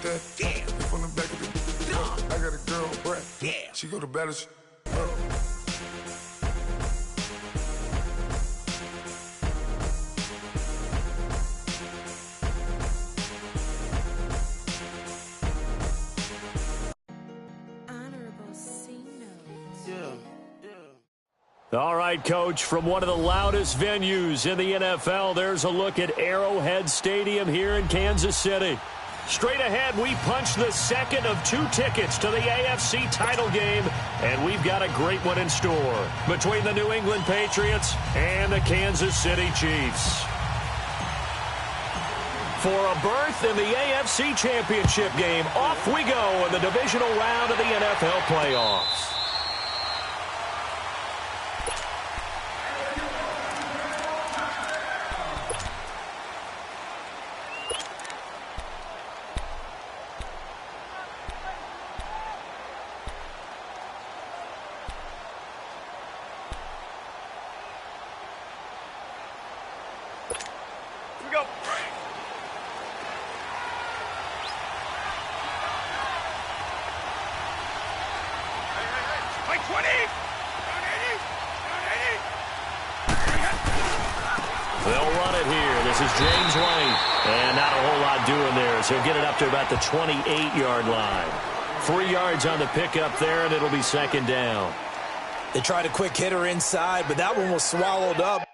that. Yeah. From the back of the I got a girl, Brett. Yeah. She go to battle. All right, Coach, from one of the loudest venues in the NFL, there's a look at Arrowhead Stadium here in Kansas City. Straight ahead, we punch the second of 2 tickets to the AFC title game, and we've got a great one in store between the New England Patriots and the Kansas City Chiefs. For a berth in the AFC Championship game, off we go in the divisional round of the NFL playoffs. They'll run it here. This is James White. And not a whole lot doing there, so he'll get it up to about the 28-yard line. 3 yards on the pickup there, and it'll be second down. They tried a quick hitter inside, but that one was swallowed up.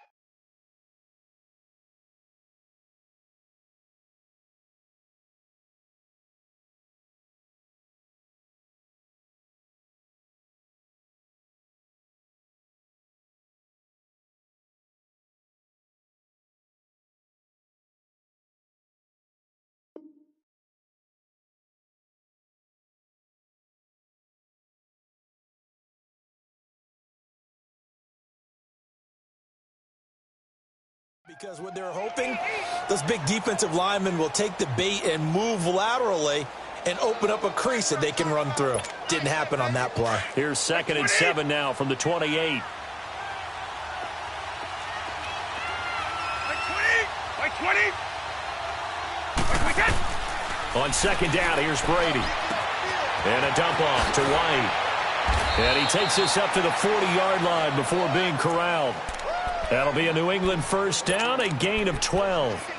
Because what they're hoping, those big defensive linemen will take the bait and move laterally and open up a crease that they can run through. Didn't happen on that play. Here's 2nd and 7 now from the 28. On 2nd down, here's Brady. And a dump off to White. And he takes this up to the 40-yard line before being corralled. That'll be a New England first down, a gain of 12.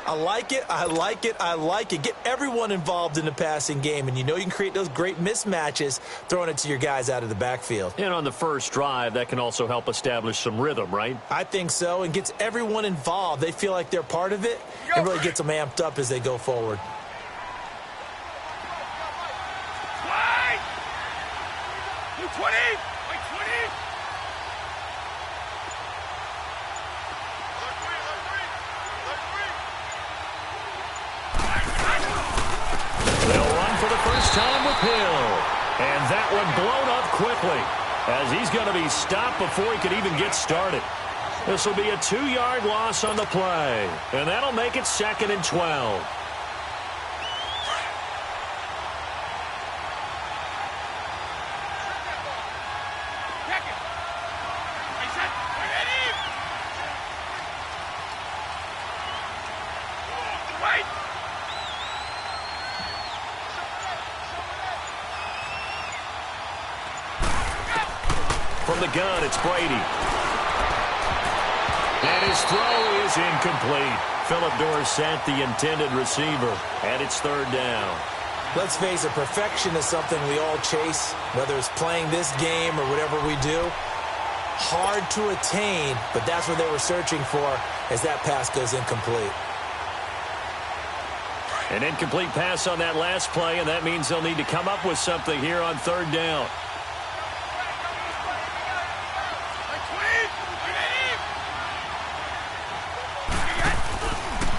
I like it, I like it, I like it. Get everyone involved in the passing game, and you know you can create those great mismatches throwing it to your guys out of the backfield. And on the first drive, that can also help establish some rhythm, right? I think so, and gets everyone involved. They feel like they're part of it, and really gets them amped up as they go forward. Time with Hill. And that one blown up quickly as he's going to be stopped before he could even get started. This will be a 2-yard loss on the play. And that'll make it 2nd and 12. From the gun, it's Brady. And his throw is incomplete. Philip Dorsett, the intended receiver. And it's 3rd down. Let's face it, perfection is something we all chase, whether it's playing this game or whatever we do. Hard to attain, but that's what they were searching for as that pass goes incomplete. An incomplete pass on that last play, and that means they'll need to come up with something here on 3rd down.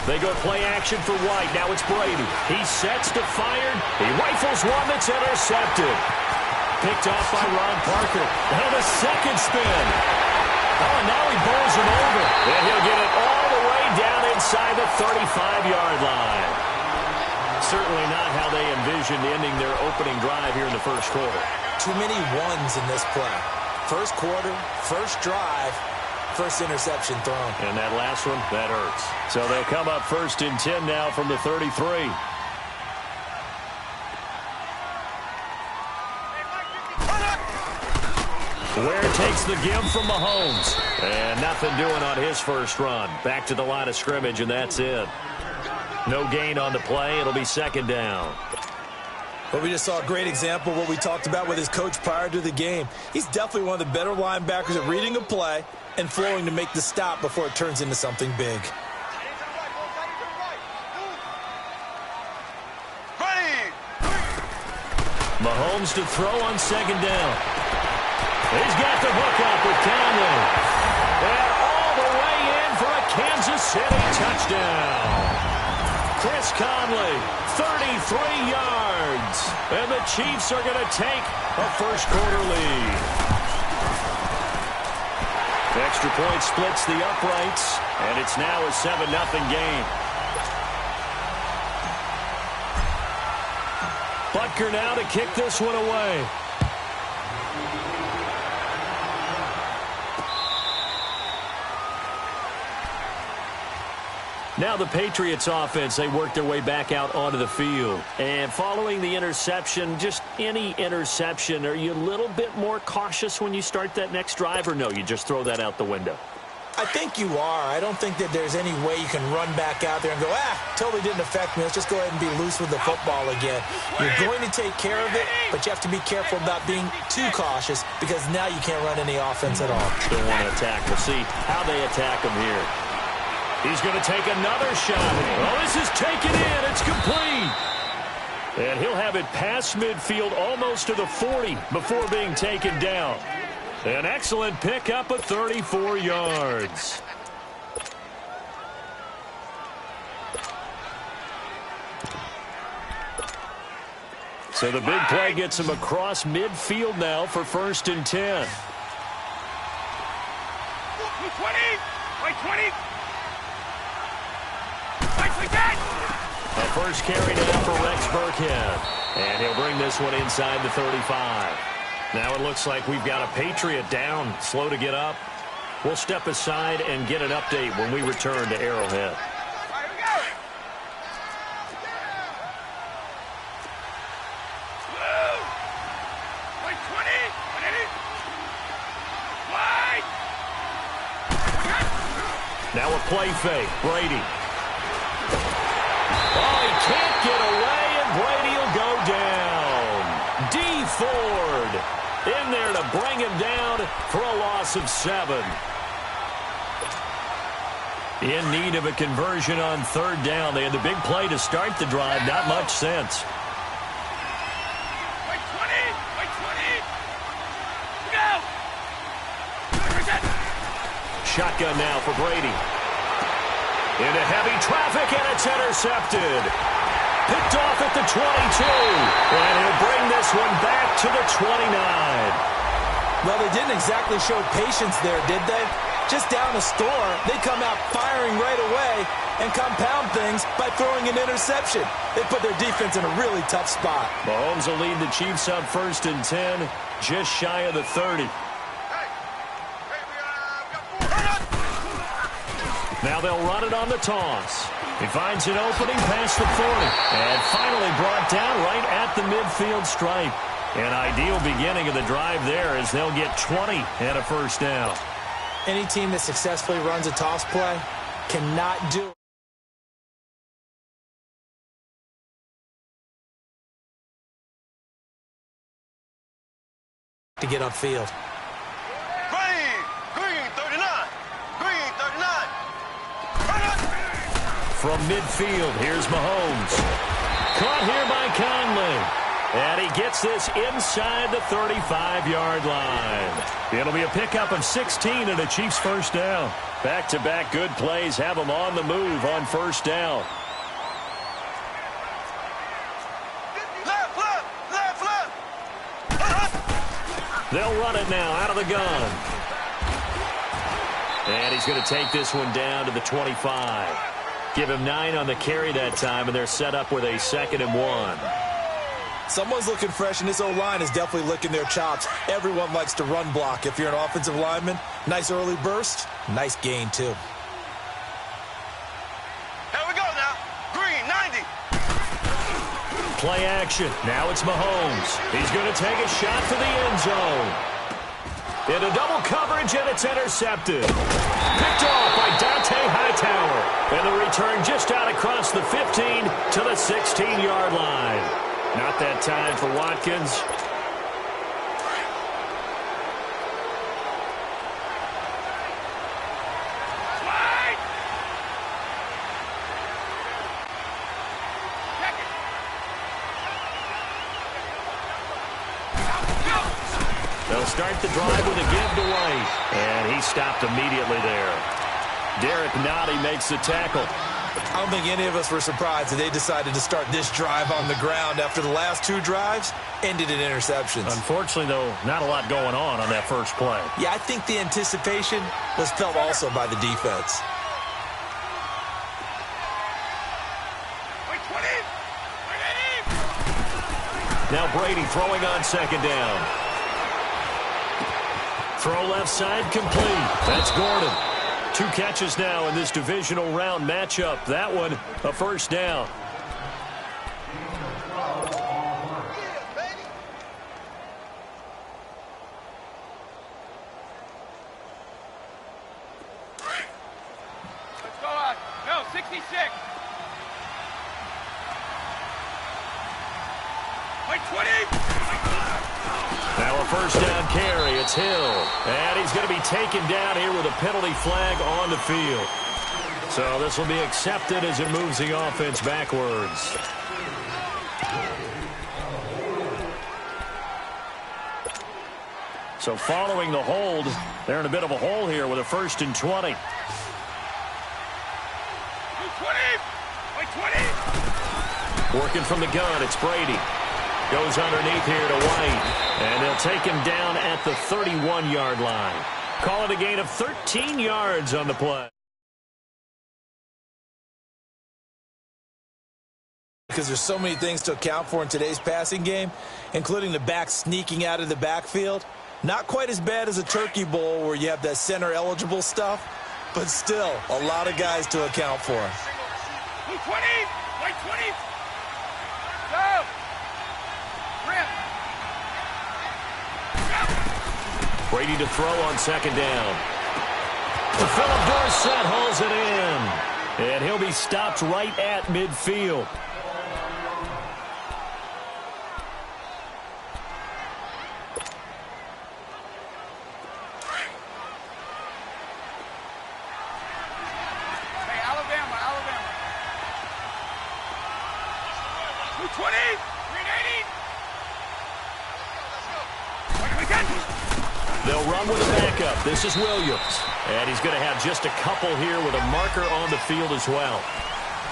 They go play action for White. Now it's Brady. He sets to fire. He rifles one that's intercepted. Picked off by Ron Parker. And a second spin. Oh, and now he bowls him over. And he'll get it all the way down inside the 35-yard line. Certainly not how they envisioned ending their opening drive here in the first quarter. Too many ones in this play. First quarter, first drive, first interception thrown. And that last one, that hurts. So they'll come up 1st and 10 now from the 33. Ware takes the give from Mahomes. And nothing doing on his first run. Back to the line of scrimmage, and that's it. No gain on the play. It'll be second down. Well, we just saw a great example of what we talked about with his coach prior to the game. He's definitely one of the better linebackers at reading a play and flowing to make the stop before it turns into something big. Mahomes to throw on second down. He's got the hook up with Conley. And all the way in for a Kansas City touchdown. Chris Conley, 33 yards. And the Chiefs are going to take a first-quarter lead. The extra point splits the uprights, and it's now a 7-0 game. Butker now to kick this one away. Now the Patriots offense, they work their way back out onto the field. And following the interception, just any interception, are you a little bit more cautious when you start that next drive, or no, you just throw that out the window? I think you are. I don't think that there's any way you can run back out there and go, totally didn't affect me. Let's just go ahead and be loose with the football again. You're going to take care of it, but you have to be careful about being too cautious because now you can't run any offense at all. They want to attack. We'll see how they attack him here. He's going to take another shot. Oh, this is taken in. It's complete. And he'll have it past midfield almost to the 40 before being taken down. An excellent pickup of 34 yards. So the big play gets him across midfield now for 1st and 10. 20. A first carry down for Rex Burkhead. And he'll bring this one inside the 35. Now it looks like we've got a Patriot down, slow to get up. We'll step aside and get an update when we return to Arrowhead. Now a play fake, Brady. Oh, he can't get away, and Brady will go down. D. Ford in there to bring him down for a loss of 7. In need of a conversion on 3rd down. They had the big play to start the drive. Not much sense. Shotgun now for Brady. Into heavy traffic, and it's intercepted. Picked off at the 22. And he'll bring this one back to the 29. Well, they didn't exactly show patience there, did they? Just down a score, they come out firing right away and compound things by throwing an interception. They put their defense in a really tough spot. Mahomes will lead the Chiefs up 1st and 10, just shy of the 30. Now they'll run it on the toss. He finds an opening past the 40. And finally brought down right at the midfield stripe. An ideal beginning of the drive there as they'll get 20 and a first down. Any team that successfully runs a toss play cannot do it to get upfield. From midfield, here's Mahomes. Caught here by Conley. And he gets this inside the 35-yard line. It'll be a pickup of 16 and a Chiefs first down. Back-to-back good plays have them on the move on 1st down. They'll run it now out of the gun. And he's going to take this one down to the 25. Give him 9 on the carry that time, and they're set up with a 2nd and 1. Someone's looking fresh, and this O-line is definitely licking their chops. Everyone likes to run block. If you're an offensive lineman, nice early burst, nice gain, too. Here we go now. Green, 90. Play action. Now it's Mahomes. He's going to take a shot for the end zone. Into double coverage, and it's intercepted. Picked off by Dante Hightower. And the return just out across the 15 to the 16-yard line. Not that time for Watkins. They'll start the drive with a give to White. And he stopped immediately there. Derek Nottie makes the tackle. I don't think any of us were surprised that they decided to start this drive on the ground after the last two drives ended in interceptions. Unfortunately, though, not a lot going on that first play. Yeah, I think the anticipation was felt also by the defense. Now Brady throwing on second down. Throw left side complete. That's Gordon. 2 catches now in this divisional round matchup. That one, a first down. Let's go out. No, 66. Wait, 20. Now a first down carry. It's Hill. And he's going to be taken down here with a penalty flag on the field. So this will be accepted as it moves the offense backwards. So following the hold, they're in a bit of a hole here with a 1st and 20. 20. Wait, 20. Working from the gun, it's Brady. Goes underneath here to White. And they'll take him down at the 31-yard line. Call it a gain of 13 yards on the play. Because there's so many things to account for in today's passing game, including the back sneaking out of the backfield. Not quite as bad as a turkey bowl where you have that center-eligible stuff, but still a lot of guys to account for. 20. Wait, 20. Go. Rip. Brady to throw on second down. Philip Dorsett hauls it in. And he'll be stopped right at midfield. Hey, Alabama. 20. 380. Let's go. They'll run with a backup. This is Williams. And he's going to have just a couple here with a marker on the field as well.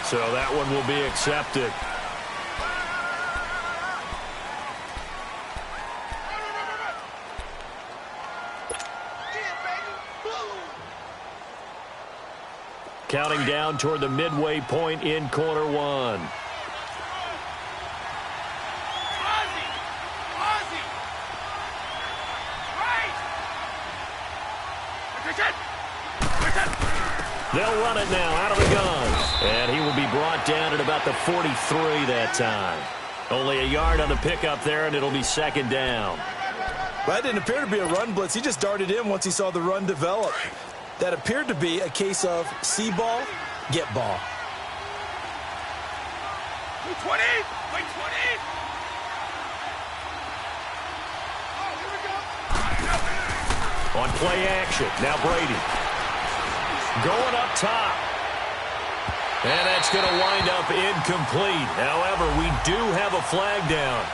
So that one will be accepted. Counting down toward the midway point in quarter one. They'll run it now out of the gun. And he will be brought down at about the 43 that time. Only a yard on the pickup there, and it'll be second down. That didn't appear to be a run blitz. He just darted in once he saw the run develop. That appeared to be a case of see ball, get ball. 20. Wait, 20. Oh, here we go. On play action, now Brady. Going up top. And that's going to wind up incomplete. However, we do have a flag down.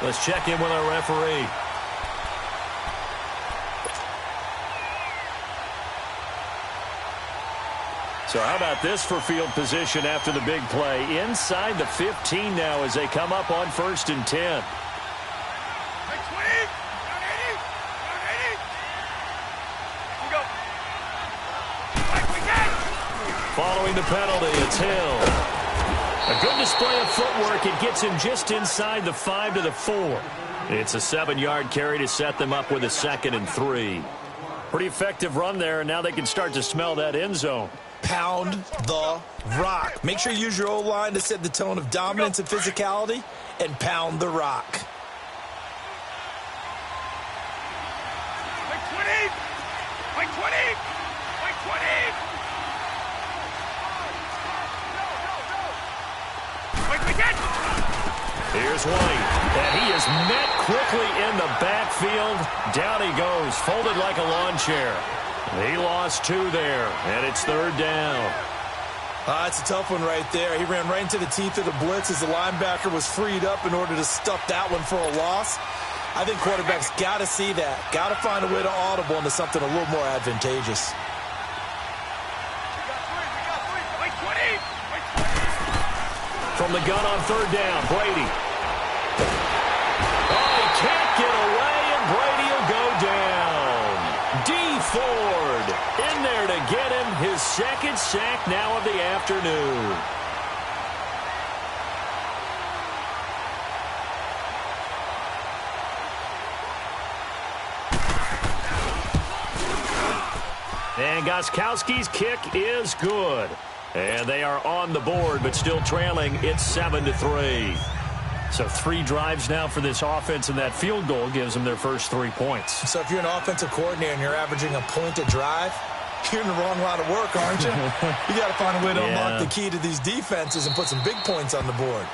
Let's check in with our referee. So how about this for field position after the big play? Inside the 15 now as they come up on 1st and 10. Following the penalty, it's Hill. A good display of footwork. It gets him just inside the 5 to the 4. It's a 7-yard carry to set them up with a 2nd and 3. Pretty effective run there, and now they can start to smell that end zone. Pound the rock. Make sure you use your O-line to set the tone of dominance and physicality, and pound the rock. Wait, 20. White 20! White 20! White again! Here's White, and he is met quickly in the backfield. Down he goes, folded like a lawn chair. He lost 2 there, and it's 3rd down. It's a tough one right there. He ran right into the teeth of the blitz as the linebacker was freed up in order to stuff that one for a loss. I think quarterbacks got to see that. Got to find a way to audible into something a little more advantageous. From the gun on 3rd down, Brady. Oh, he can't get away, and Brady will go down. D. Ford in there to get him his 2nd sack now of the afternoon. And Gostkowski's kick is good. And they are on the board, but still trailing. It's 7-3. So 3 drives now for this offense, and that field goal gives them their first 3 points. So if you're an offensive coordinator and you're averaging a point a drive, you're in the wrong line of work, aren't you? You got to find a way to unlock the key to these defenses and put some big points on the board.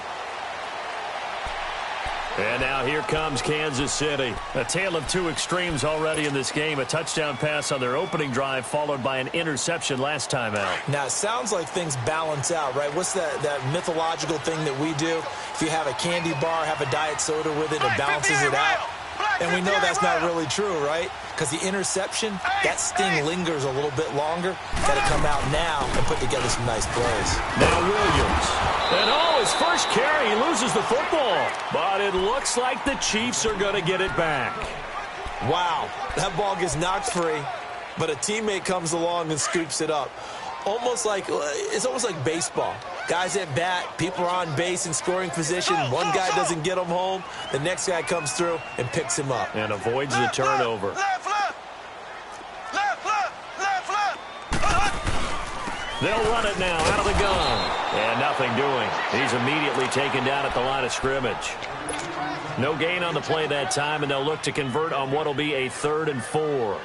And now here comes Kansas City. A tale of 2 extremes already in this game. A touchdown pass on their opening drive, followed by an interception last time out. Now, it sounds like things balance out, right? What's that mythological thing that we do? If you have a candy bar, have a diet soda with it, it balances it out. And we know that's not really true, right? Because the interception, that sting lingers a little bit longer. Got to come out now and put together some nice plays. Now Williams. And his first carry, he loses the football. But it looks like the Chiefs are going to get it back. Wow, that ball gets knocked free, but a teammate comes along and scoops it up. It's almost like baseball. Guys at bat, people are on base in scoring position. One guy doesn't get him home. The next guy comes through and picks him up. And avoids the turnover. Left. They'll run it now out of the gun. And nothing doing. He's immediately taken down at the line of scrimmage. No gain on the play that time, and they'll look to convert on what will be a 3rd and 4.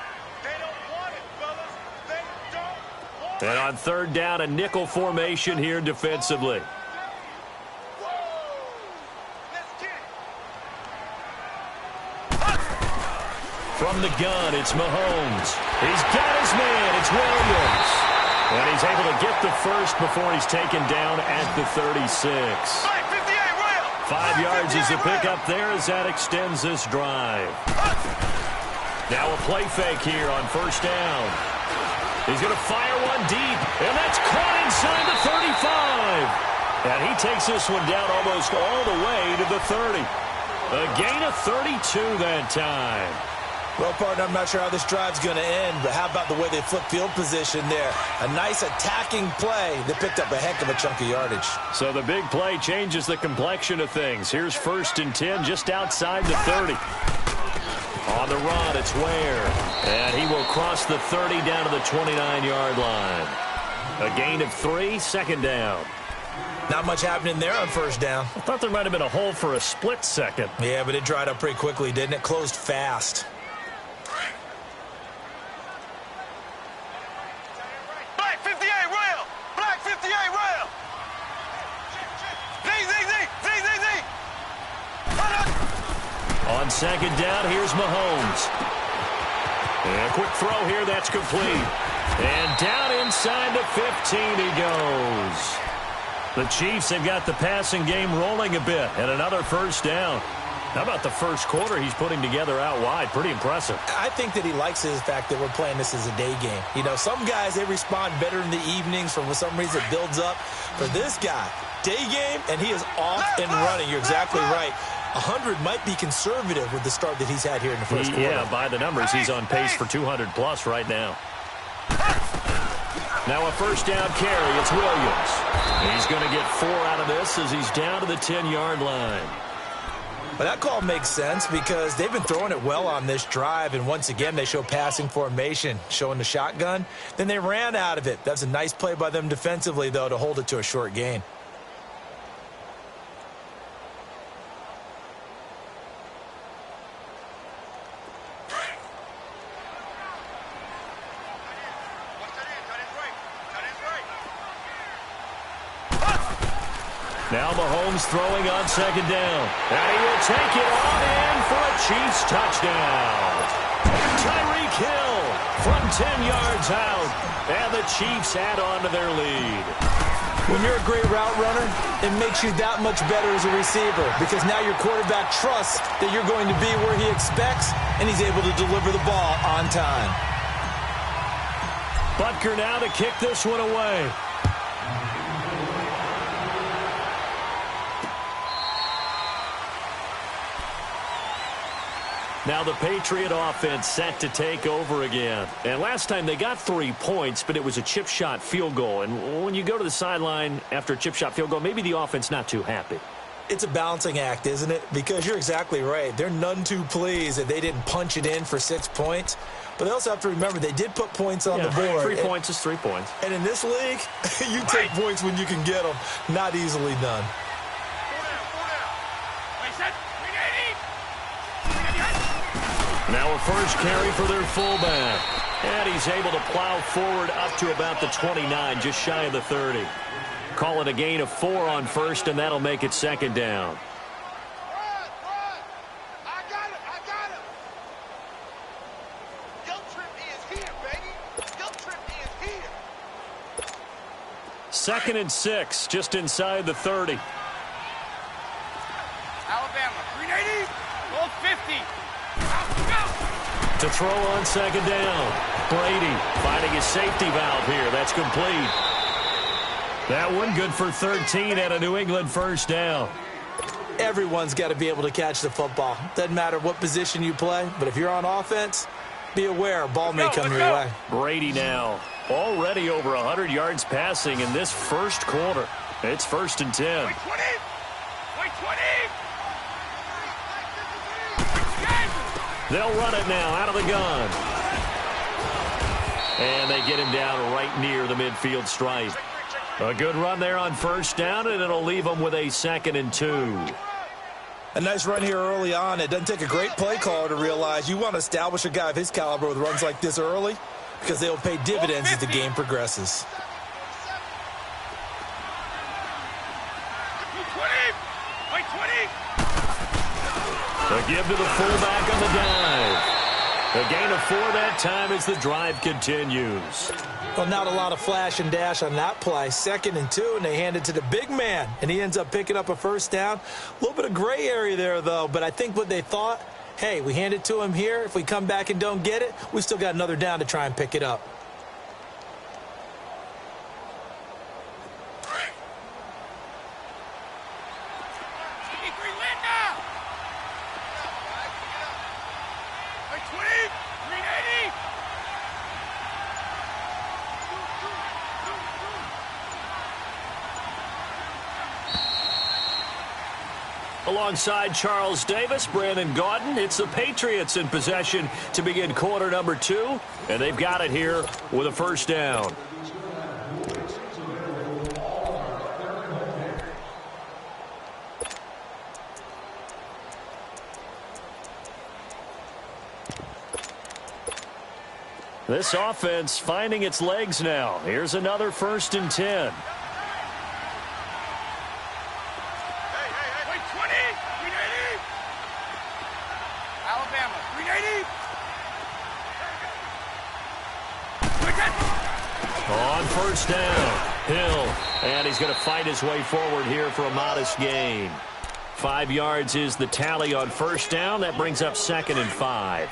And on 3rd down, a nickel formation here defensively. From the gun, it's Mahomes. He's got his man. It's Williams. And he's able to get the first before he's taken down at the 36. 5 yards is the pickup there as that extends this drive. Now a play fake here on 1st down. He's going to fire one deep, and that's caught inside the 35. And he takes this one down almost all the way to the 30. A gain of 32 that time. Well, partner, I'm not sure how this drive's going to end, but how about the way they flip field position there? A nice attacking play that picked up a heck of a chunk of yardage. So the big play changes the complexion of things. Here's 1st and 10 just outside the 30. On the run, it's Ware. And he will cross the 30 down to the 29-yard line. A gain of 3, 2nd down. Not much happening there on 1st down. I thought there might have been a hole for a split second. Yeah, but it dried up pretty quickly, didn't it? Closed fast. Black 58, rail! Black 58, rail! Z! On 2nd down, here's Mahomes. And a quick throw here, that's complete. And down inside the 15 he goes. The Chiefs have got the passing game rolling a bit, and another 1st down. How about the first quarter he's putting together out wide? Pretty impressive. I think that he likes the fact that we're playing this as a day game. You know, some guys, they respond better in the evenings. For some reason, it builds up. For this guy, day game, and he is off and running. You're exactly right. 100 might be conservative with the start that he's had here in the first quarter. Yeah, by the numbers, he's on pace for 200-plus right now. Now a 1st down carry. It's Williams. He's going to get 4 out of this as he's down to the 10-yard line. But that call makes sense because they've been throwing it well on this drive, and once again they show passing formation, showing the shotgun. Then they ran out of it. That's a nice play by them defensively, though, to hold it to a short gain. Now Mahomes throwing on second down. And he will take it on in for a Chiefs touchdown. Tyreek Hill from 10 yards out. And the Chiefs add on to their lead. When you're a great route runner, it makes you that much better as a receiver because now your quarterback trusts that you're going to be where he expects, and he's able to deliver the ball on time. Butker now to kick this one away. Now the Patriot offense set to take over again. And last time they got 3 points, but it was a chip shot field goal. And when you go to the sideline after a chip shot field goal, maybe the offense not too happy. It's a balancing act, isn't it? Because you're exactly right. They're none too pleased that they didn't punch it in for 6 points. But they also have to remember they did put points on the board. 3 points is 3 points. And in this league, you take points when you can get them. Not easily done. Now a first carry for their fullback. And he's able to plow forward up to about the 29, just shy of the 30. Call it a gain of 4 on first, and that'll make it second down. I got it. Guilt trip is here, baby. Guilt trip is here. 2nd and 6, just inside the 30. Alabama, 380, goal 50. To throw on second down. Brady finding his safety valve here. That's complete. That one good for 13 and a New England first down. Everyone's got to be able to catch the football. Doesn't matter what position you play, but if you're on offense, be aware a ball may come your way. Brady now already over 100 yards passing in this first quarter. It's 1st and 10. Wait 20. They'll run it now out of the gun. And they get him down right near the midfield stripe. A good run there on first down, and it'll leave them with a 2nd and 2. A nice run here early on. It doesn't take a great play caller to realize you want to establish a guy of his caliber with runs like this early because they will pay dividends as the game progresses. A give to the fullback on the dive. A gain of 4 that time as the drive continues. Well, not a lot of flash and dash on that play. 2nd and 2, and they hand it to the big man, and he ends up picking up a first down. A little bit of gray area there, though, but I think what they thought, hey, we hand it to him here. If we come back and don't get it, we still got another down to try and pick it up. Alongside Charles Davis, Brandon Gaudin, it's the Patriots in possession to begin quarter number 2, and they've got it here with a first down. This offense finding its legs now. Here's another 1st and 10. On first down, Hill, and he's going to fight his way forward here for a modest gain. 5 yards is the tally on first down. That brings up 2nd and 5.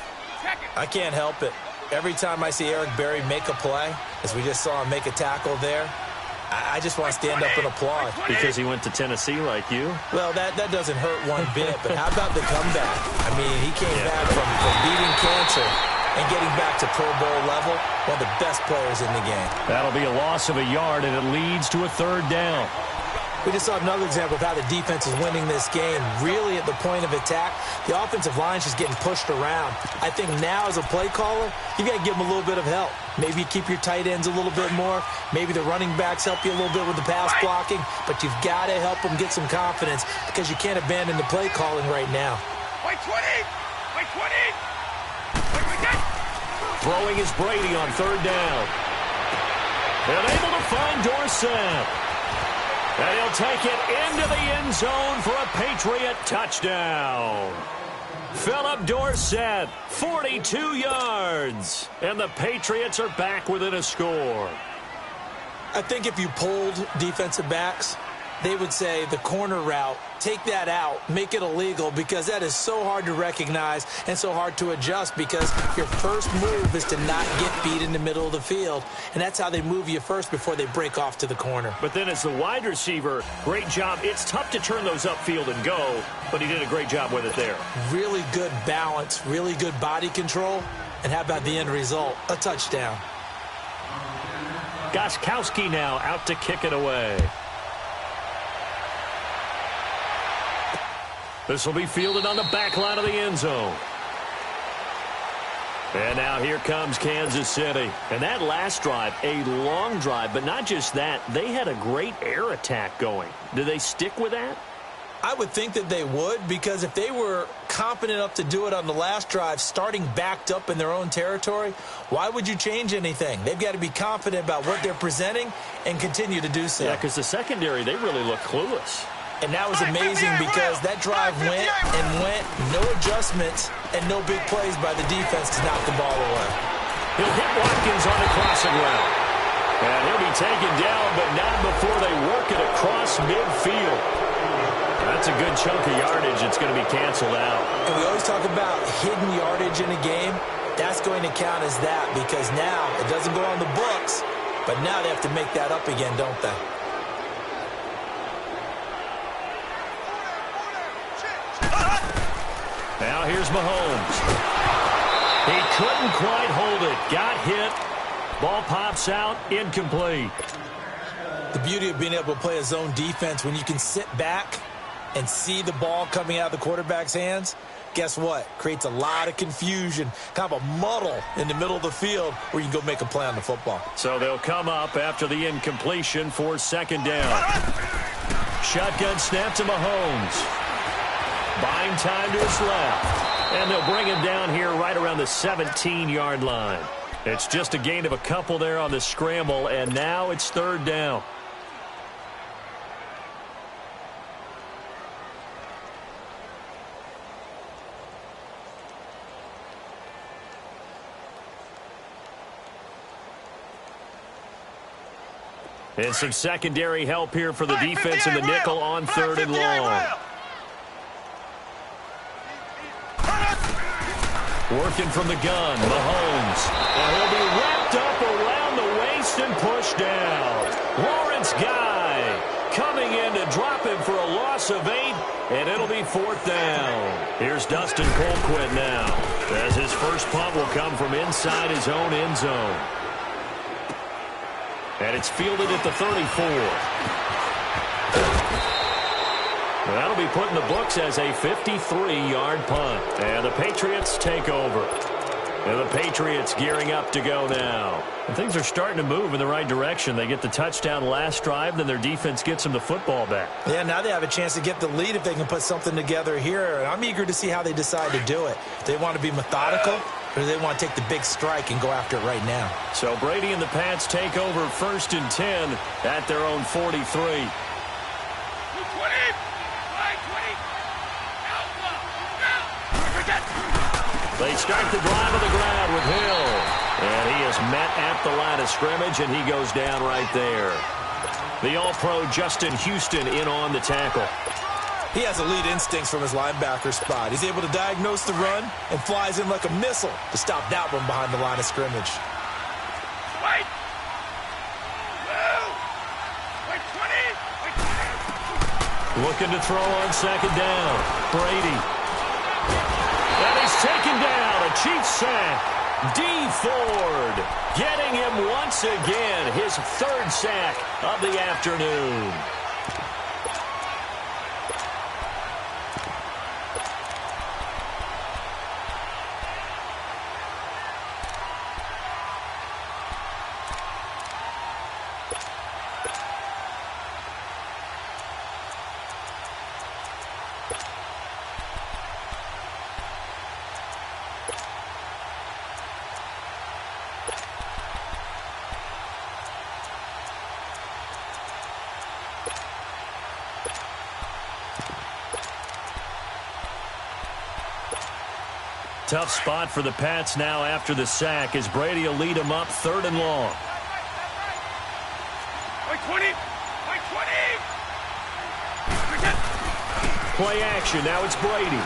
I can't help it. Every time I see Eric Berry make a play, as we just saw him make a tackle there, I just want to stand up and applaud. Because he went to Tennessee like you? Well, that doesn't hurt one bit, but how about the comeback? I mean, he came back from beating cancer and getting back to Pro Bowl level, one of the best players in the game. That'll be a loss of a yard, and it leads to a 3rd down. We just saw another example of how the defense is winning this game. Really at the point of attack, the offensive line is just getting pushed around. I think now as a play caller, you got to give them a little bit of help. Maybe you keep your tight ends a little bit more. Maybe the running backs help you a little bit with the pass blocking. But you've got to help them get some confidence because you can't abandon the play calling right now. Wait 20! Wait 20! Throwing is Brady on 3rd down. And able to find Dorsett. And he'll take it into the end zone for a Patriot touchdown. Philip Dorsett, 42 yards. And the Patriots are back within a score. I think if you polled defensive backs, they would say the corner route, take that out, make it illegal, because that is so hard to recognize and so hard to adjust, because your first move is to not get beat in the middle of the field, and that's how they move you first before they break off to the corner. But then as the wide receiver, great job. It's tough to turn those upfield and go, but he did a great job with it there. Really good balance, really good body control, and how about the end result? A touchdown. Gostkowski now out to kick it away. This will be fielded on the back line of the end zone. And now here comes Kansas City. And that last drive, a long drive, but not just that, they had a great air attack going. Do they stick with that? I would think that they would, because if they were confident enough to do it on the last drive, starting backed up in their own territory, why would you change anything? They've got to be confident about what they're presenting and continue to do so. Yeah, because the secondary, they really look clueless. And that was amazing because that drive went and went, no adjustments and no big plays by the defense to knock the ball away. He'll hit Watkins on the crossing route. And he'll be taken down, but not before they work it across midfield. That's a good chunk of yardage. It's going to be canceled out. And we always talk about hidden yardage in a game. That's going to count as that, because now it doesn't go on the books, but now they have to make that up again, don't they? Now here's Mahomes. He couldn't quite hold it. Got hit. Ball pops out. Incomplete. The beauty of being able to play a zone defense, when you can sit back and see the ball coming out of the quarterback's hands, guess what? Creates a lot of confusion, kind of a muddle in the middle of the field where you can go make a play on the football. So they'll come up after the incompletion for second down. Shotgun snap to Mahomes. Buying time to his left. And they'll bring him down here right around the 17-yard line. It's just a gain of a couple there on the scramble, and now it's third down. And some secondary help here for the defense in the nickel on third and long. Working from the gun, Mahomes. And he'll be wrapped up around the waist and pushed down. Lawrence Guy coming in to drop him for a loss of 8, and it'll be fourth down. Here's Dustin Colquitt now, as his first punt will come from inside his own end zone. And it's fielded at the 34. That'll be put in the books as a 53-yard punt. And the Patriots take over. And the Patriots gearing up to go now. And things are starting to move in the right direction. They get the touchdown last drive, then their defense gets them the football back. Yeah, now they have a chance to get the lead if they can put something together here. And I'm eager to see how they decide to do it. Do they want to be methodical, or do they want to take the big strike and go after it right now? So Brady and the Pats take over first and 10 at their own 43. They start the drive on the ground with Hill. And he is met at the line of scrimmage, and he goes down right there. The All-Pro Justin Houston in on the tackle. He has elite instincts from his linebacker spot. He's able to diagnose the run and flies in like a missile to stop that one behind the line of scrimmage. Wait! Looking to throw on second down. Brady. And he's taken down. A Chiefs sack. D. Ford getting him once again. His third sack of the afternoon. Tough spot for the Pats now after the sack as Brady will lead them up 3rd and long. Wait, 20! Wait, 20! Play action. Now it's Brady.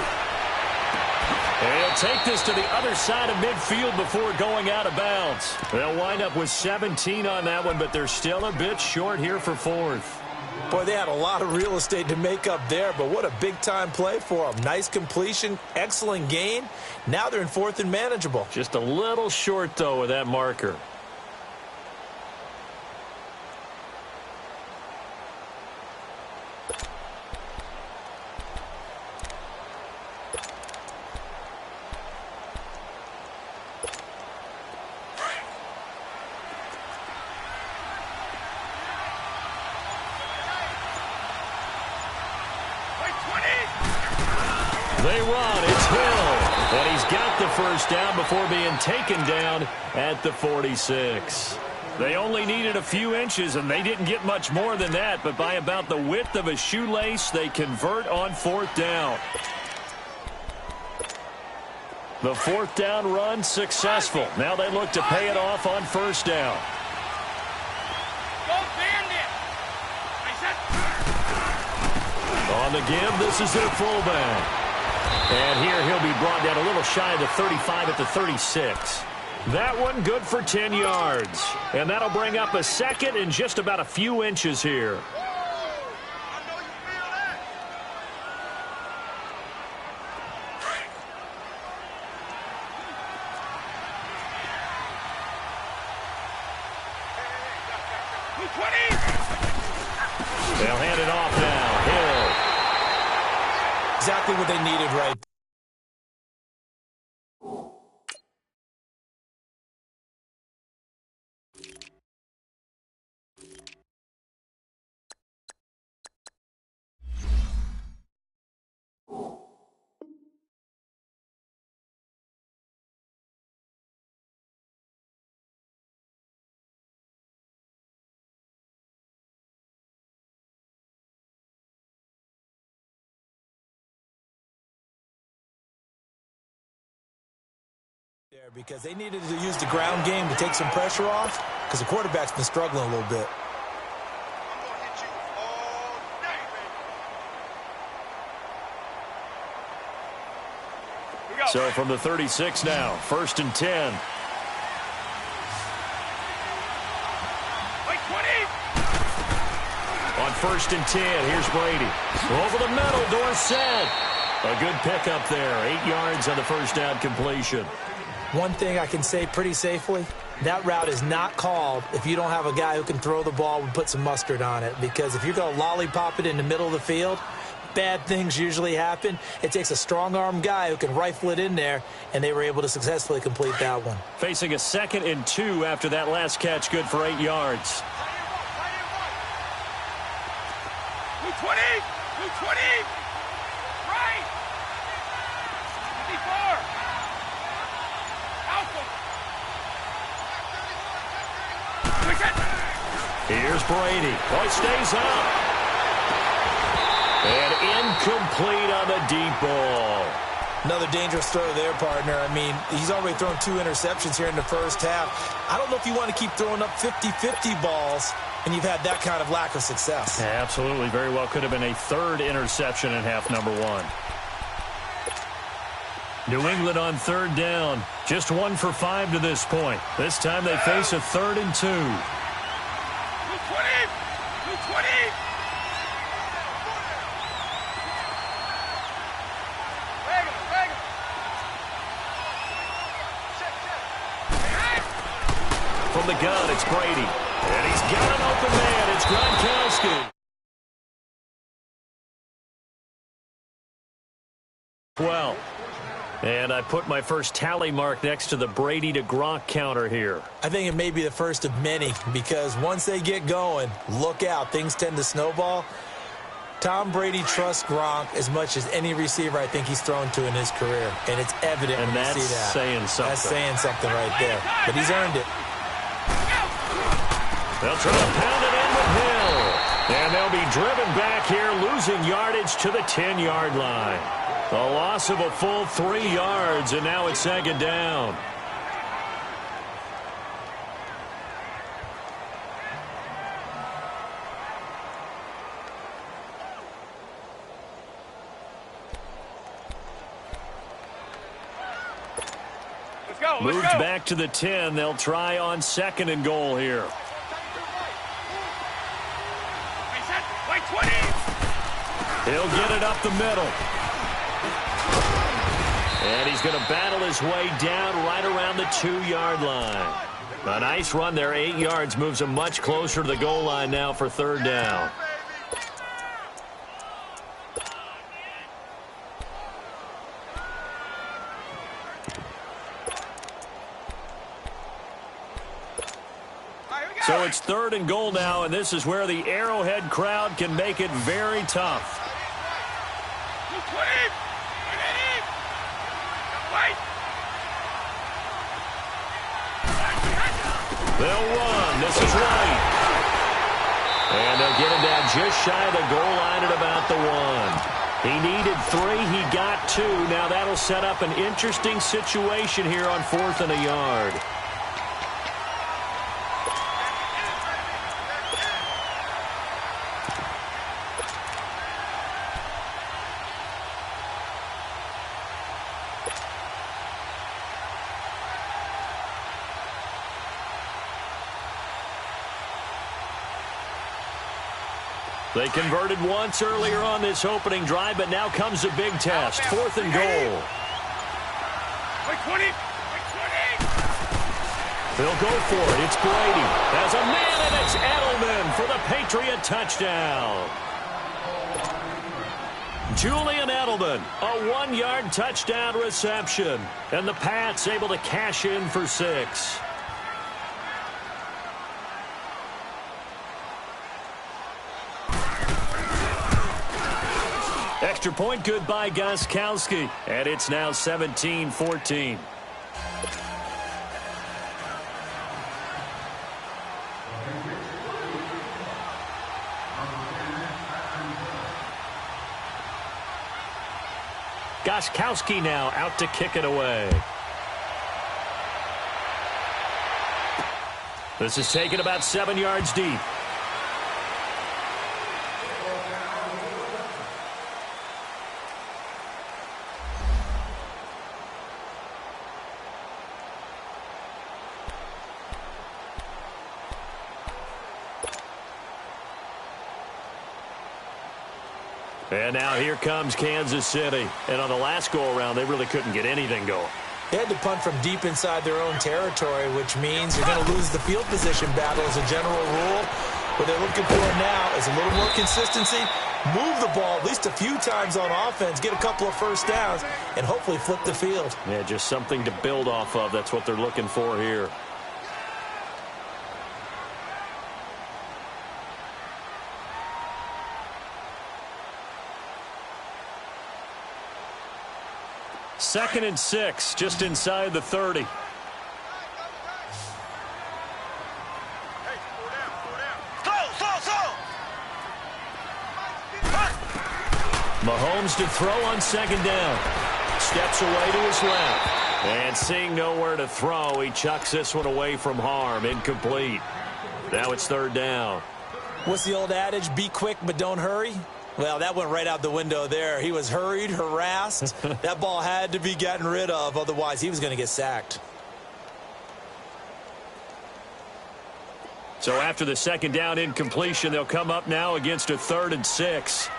And he'll take this to the other side of midfield before going out of bounds. They'll wind up with 17 on that one, but they're still a bit short here for 4th. Boy, they had a lot of real estate to make up there, but what a big-time play for them. Nice completion, excellent gain. Now they're in 4th and manageable. Just a little short, though, with that marker. They run. It's Hill. And he's got the first down before being taken down at the 46. They only needed a few inches, and they didn't get much more than that. But by about the width of a shoelace, they convert on 4th down. The 4th down run successful. Now they look to pay it off on 1st down. Go Bandit! On the give, this is their fullback. And here he'll be brought down a little shy of the 35 at the 36. That one good for 10 yards. And that'll bring up a 2nd and just about a few inches here. They'll hand it off now. Hill. Exactly what they needed right there. Because they needed to use the ground game to take some pressure off because the quarterback's been struggling a little bit. I'm gonna hit you all day, baby. So from the 36 now, 1st and 10. Wait, 20! On 1st and 10, here's Brady. Over the middle, Dorsett. A good pickup there. 8 yards on the 1st down completion. One thing I can say pretty safely, that route is not called if you don't have a guy who can throw the ball and put some mustard on it. Because if you're going to lollipop it in the middle of the field, bad things usually happen. It takes a strong-arm guy who can rifle it in there, and they were able to successfully complete that one. Facing a 2nd and 2 after that last catch, good for 8 yards. 220! 220! Right! 54! Here's Brady. Oh, he stays up. And incomplete on the deep ball. Another dangerous throw there, partner. I mean, he's already thrown 2 interceptions here in the 1st half. I don't know if you want to keep throwing up 50-50 balls, and you've had that kind of lack of success. Yeah, absolutely. Very well could have been a 3rd interception in half number 1. New England on 3rd down. Just 1 for 5 to this point. This time they face a 3rd and 2. 220! From the gun, it's Brady. And he's got an open man. It's Gronkowski. Well, and I put my first tally mark next to the Brady to Gronk counter here. I think it may be the first of many because once they get going, look out. Things tend to snowball. Tom Brady trusts Gronk as much as any receiver I think he's thrown to in his career. And it's evident and when you see that. that's saying something. That's saying something right there. But he's earned it. They'll try to pound it in with Hill. And they'll be driven back here, losing yardage to the 10-yard line. A loss of a full 3 yards, and now it's second down. Moved back to the 10. They'll try on 2nd and goal here. He'll get it up the middle. And he's going to battle his way down right around the 2-yard line. A nice run there, 8 yards, moves him much closer to the goal line now for 3rd down. So it's 3rd and goal now, and this is where the Arrowhead crowd can make it very tough. They'll run. This is right. And they'll get him down just shy of the goal line at about the 1. He needed 3. He got 2. Now that'll set up an interesting situation here on 4th and a yard. They converted once earlier on this opening drive, but now comes a big test. 4th and goal. They'll go for it. It's Brady. Has a man, and it's Edelman for the Patriot touchdown. Julian Edelman, a 1-yard touchdown reception. And the Pats able to cash in for 6. Extra point good by Gostkowski, and it's now 17-14. Gostkowski now out to kick it away. This is taken about 7 yards deep. And now here comes Kansas City. And on the last go-around, they really couldn't get anything going. They had to punt from deep inside their own territory, which means you're going to lose the field position battle as a general rule. What they're looking for now is a little more consistency, move the ball at least a few times on offense, get a couple of first downs, and hopefully flip the field. Yeah, just something to build off of. That's what they're looking for here. Second and 6, just inside the 30. Mahomes to throw on 2nd down. Steps away to his left. And seeing nowhere to throw, he chucks this one away from harm. Incomplete. Now it's 3rd down. What's the old adage? Be quick, but don't hurry. Well, that went right out the window there. He was hurried, harassed. That ball had to be gotten rid of. Otherwise, he was going to get sacked. So after the 2nd down incompletion, they'll come up now against a 3rd and 6.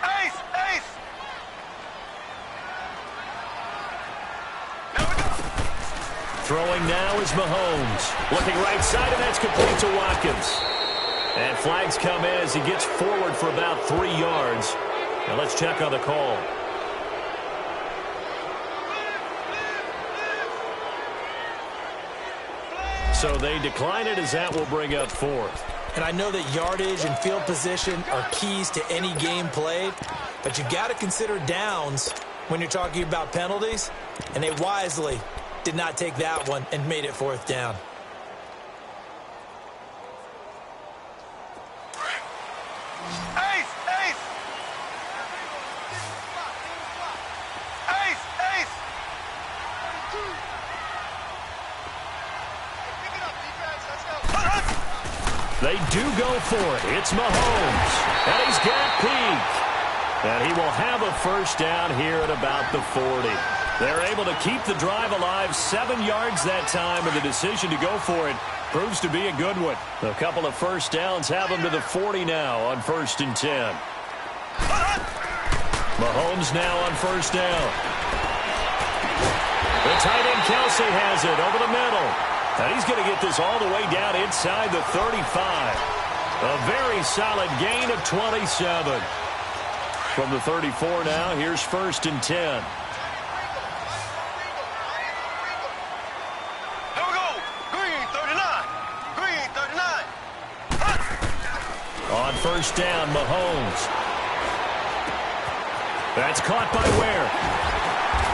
Throwing now is Mahomes. Looking right side, and that's complete to Watkins. And flags come in as he gets forward for about 3 yards. Now let's check on the call. So they decline it as that will bring up 4th. And I know that yardage and field position are keys to any game played, but you got to consider downs when you're talking about penalties, and they wisely did not take that one and made it 4th down. They do go for it. It's Mahomes. And he's got Peak. And he will have a first down here at about the 40. They're able to keep the drive alive, 7 yards that time, and the decision to go for it proves to be a good one. A couple of first downs have them to the 40 now on 1st and 10. Mahomes now on first down. The tight end Kelsey has it over the middle. And he's going to get this all the way down inside the 35. A very solid gain of 27. From the 34 now, here's 1st and 10. Here we go. Green 39. Green 39. On first down, Mahomes. That's caught by Ware.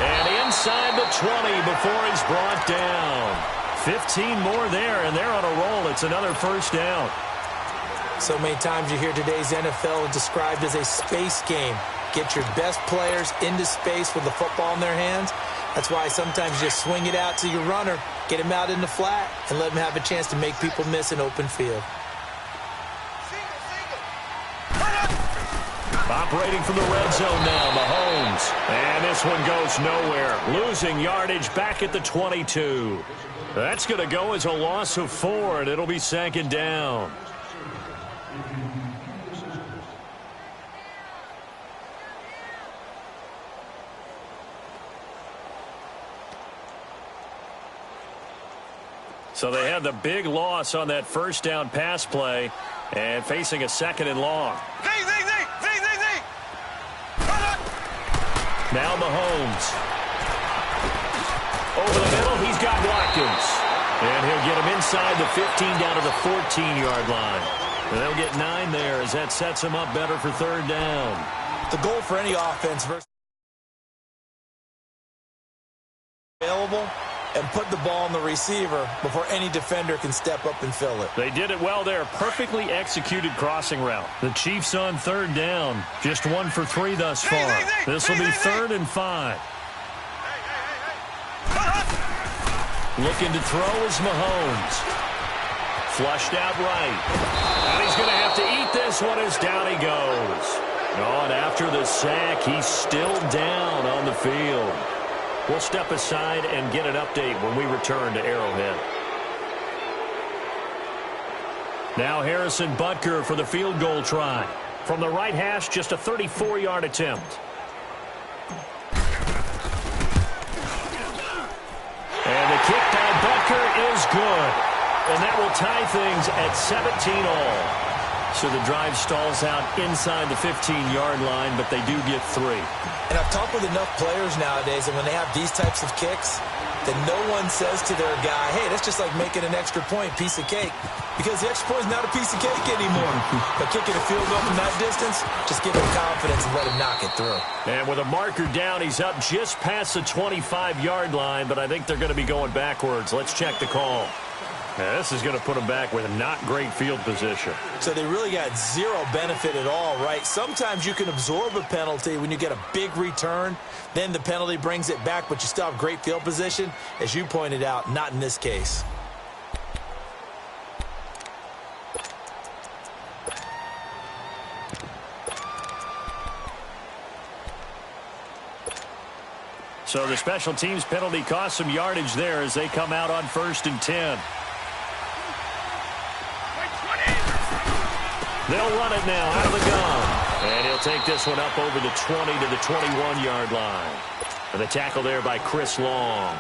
And inside the 20 before he's brought down. 15 more there, and they're on a roll. It's another first down. So many times you hear today's NFL described as a space game. Get your best players into space with the football in their hands. That's why sometimes you just swing it out to your runner, get him out in the flat, and let him have a chance to make people miss an open field. Operating from the red zone now, Mahomes. And this one goes nowhere. Losing yardage back at the 22. That's going to go as a loss of 4, and it'll be 2nd down. So they had the big loss on that first down pass play and facing a 2nd and long. Now Mahomes. Over the middle, he's got Watkins. And he'll get him inside the 15 down to the 14-yard line. And they'll get 9 there as that sets him up better for 3rd down. The goal for any offense versus available and put the ball on the receiver before any defender can step up and fill it. They did it well there. Perfectly executed crossing route. The Chiefs on 3rd down. Just 1 for 3 thus far. This will be 3rd and 5. Looking to throw is Mahomes. Flushed out right. And he's going to have to eat this one as down he goes. Oh, and after the sack, he's still down on the field. We'll step aside and get an update when we return to Arrowhead. Now Harrison Butker for the field goal try. From the right hash, just a 34-yard attempt. And the kick by Butker is good. And that will tie things at 17 all. So the drive stalls out inside the 15-yard line, but they do get 3. And I've talked with enough players nowadays, and when they have these types of kicks, then no one says to their guy, hey, that's just like making an extra point, piece of cake. Because the extra point is not a piece of cake anymore. But kicking a field goal from that distance, just give him confidence and let him knock it through. And with a marker down, he's up just past the 25-yard line, but I think they're going to be going backwards. Let's check the call. Now, this is going to put them back with not great field position. So they really got zero benefit at all, right? Sometimes you can absorb a penalty when you get a big return. Then the penalty brings it back, but you still have great field position. As you pointed out, not in this case. So the special teams penalty cost some yardage there as they come out on 1st and 10. They'll run it now out of the gun. And he'll take this one up over the 20 to the 21-yard line. And the tackle there by Chris Long.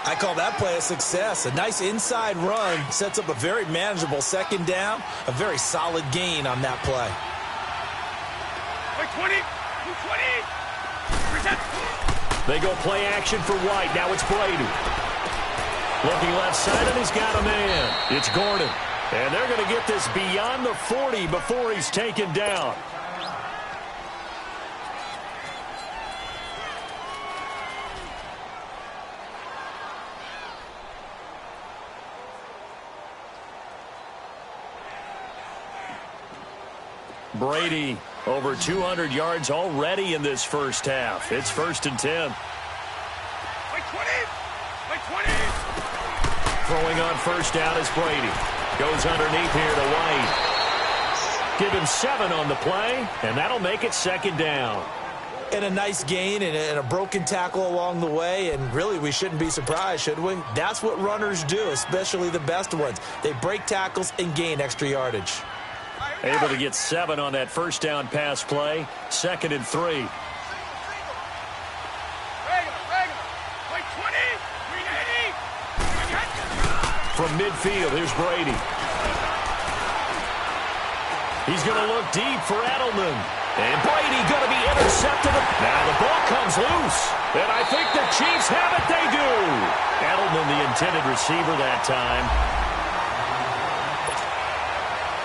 I call that play a success. A nice inside run sets up a very manageable 2nd down. A very solid gain on that play. 20. They go play action for White. Now it's Brady. Looking left side, and he's got a man. It's Gordon. And they're going to get this beyond the 40 before he's taken down. Brady over 200 yards already in this first half. It's 1st and 10. Throwing on first down is Brady. Goes underneath here to White. Give him 7 on the play, and that'll make it second down. And a nice gain and a broken tackle along the way, and really we shouldn't be surprised, should we? That's what runners do, especially the best ones. They break tackles and gain extra yardage. Able to get 7 on that first down pass play. 2nd and 3. From midfield, here's Brady. He's going to look deep for Edelman. And Brady going to be intercepted. Now the ball comes loose. And I think the Chiefs have it. They do. Edelman, the intended receiver that time.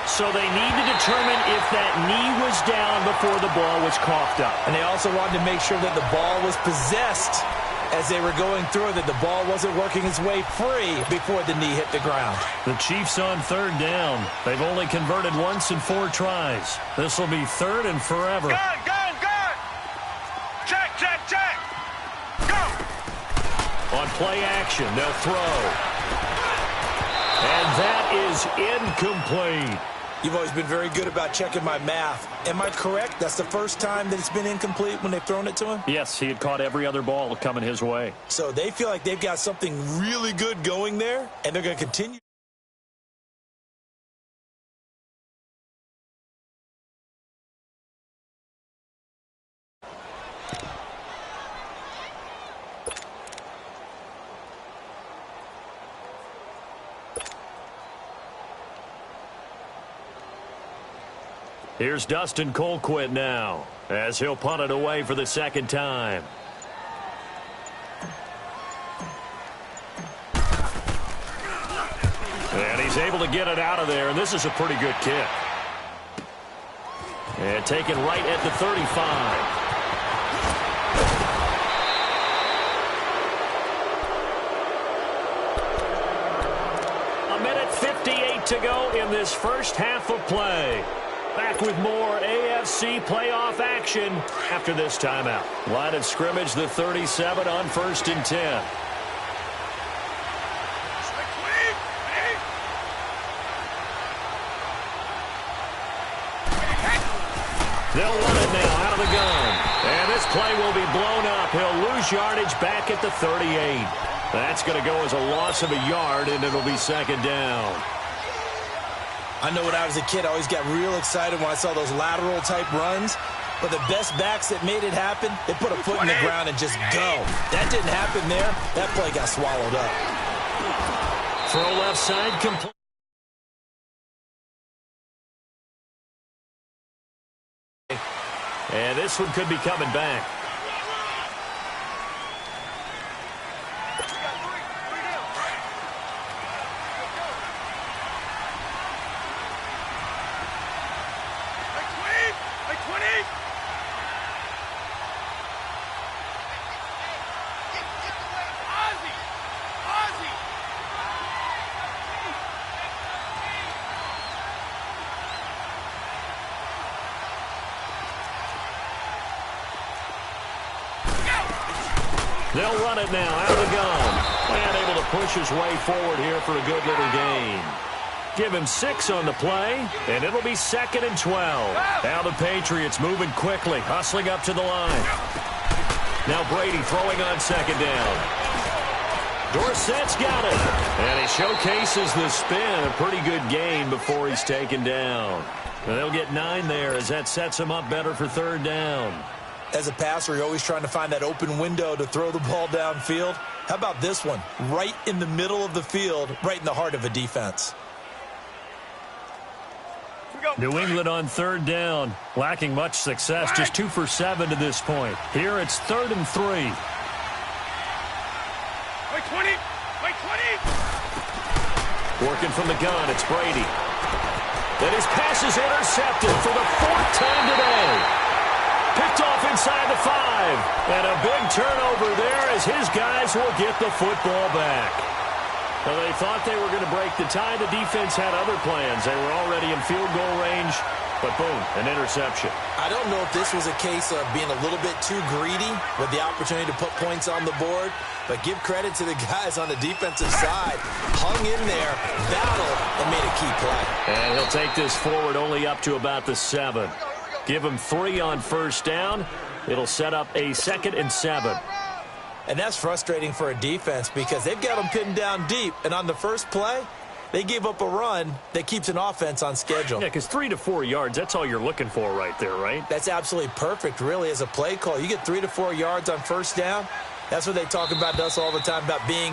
So they need to determine if that knee was down before the ball was coughed up. And they also wanted to make sure that the ball was possessed as they were going through, that the ball wasn't working its way free before the knee hit the ground. The Chiefs on 3rd down. They've only converted once in 4 tries. This will be 3rd and forever. Gun! Check! Go! On play action, they'll throw. And that is incomplete. You've always been very good about checking my math. Am I correct? That's the first time that it's been incomplete when they've thrown it to him? Yes, he had caught every other ball coming his way. So they feel like they've got something really good going there, and they're going to continue. Here's Dustin Colquitt now, as he'll punt it away for the 2nd time. And he's able to get it out of there, and this is a pretty good kick. And taken right at the 35. A minute 58 to go in this first half of play. Back with more AFC playoff action after this timeout. Line of scrimmage, the 37 on 1st and 10. They'll run it now out of the gun. And this play will be blown up. He'll lose yardage back at the 38. That's going to go as a loss of a yard, and it'll be 2nd down. I know when I was a kid, I always got real excited when I saw those lateral-type runs. But the best backs that made it happen, they put a foot in the ground and just go. That didn't happen there. That play got swallowed up. Throw left side, complete. And this one could be coming back. They'll run it now out of the gun. And able to push his way forward here for a good little gain. Give him 6 on the play, and it'll be 2nd and 12. Now the Patriots moving quickly, hustling up to the line. Now Brady throwing on 2nd down. Dorsett's got it. And he showcases the spin, a pretty good gain before he's taken down. And they'll get 9 there as that sets him up better for 3rd down. As a passer, you're always trying to find that open window to throw the ball downfield. How about this one? Right in the middle of the field, right in the heart of a defense. New England on 3rd down, lacking much success, just 2 for 7 to this point. Here it's 3rd and 3. Wait 20! Working from the gun, it's Brady. And his pass is intercepted for the 4th time today. Picked off inside the 5. And a big turnover there as his guys will get the football back. Well, they thought they were going to break the tie. The defense had other plans. They were already in field goal range. But boom, an interception. I don't know if this was a case of being a little bit too greedy with the opportunity to put points on the board, but give credit to the guys on the defensive side. Hung in there, battled, and made a key play. And he'll take this forward only up to about the 7. Give him 3 on first down. It'll set up a 2nd and 7. And that's frustrating for a defense because they've got them pinned down deep, and on the first play, they gave up a run that keeps an offense on schedule. Yeah, because 3 to 4 yards, that's all you're looking for right there, right? That's absolutely perfect, really, as a play call. You get 3 to 4 yards on first down. That's what they talk about to us all the time, about being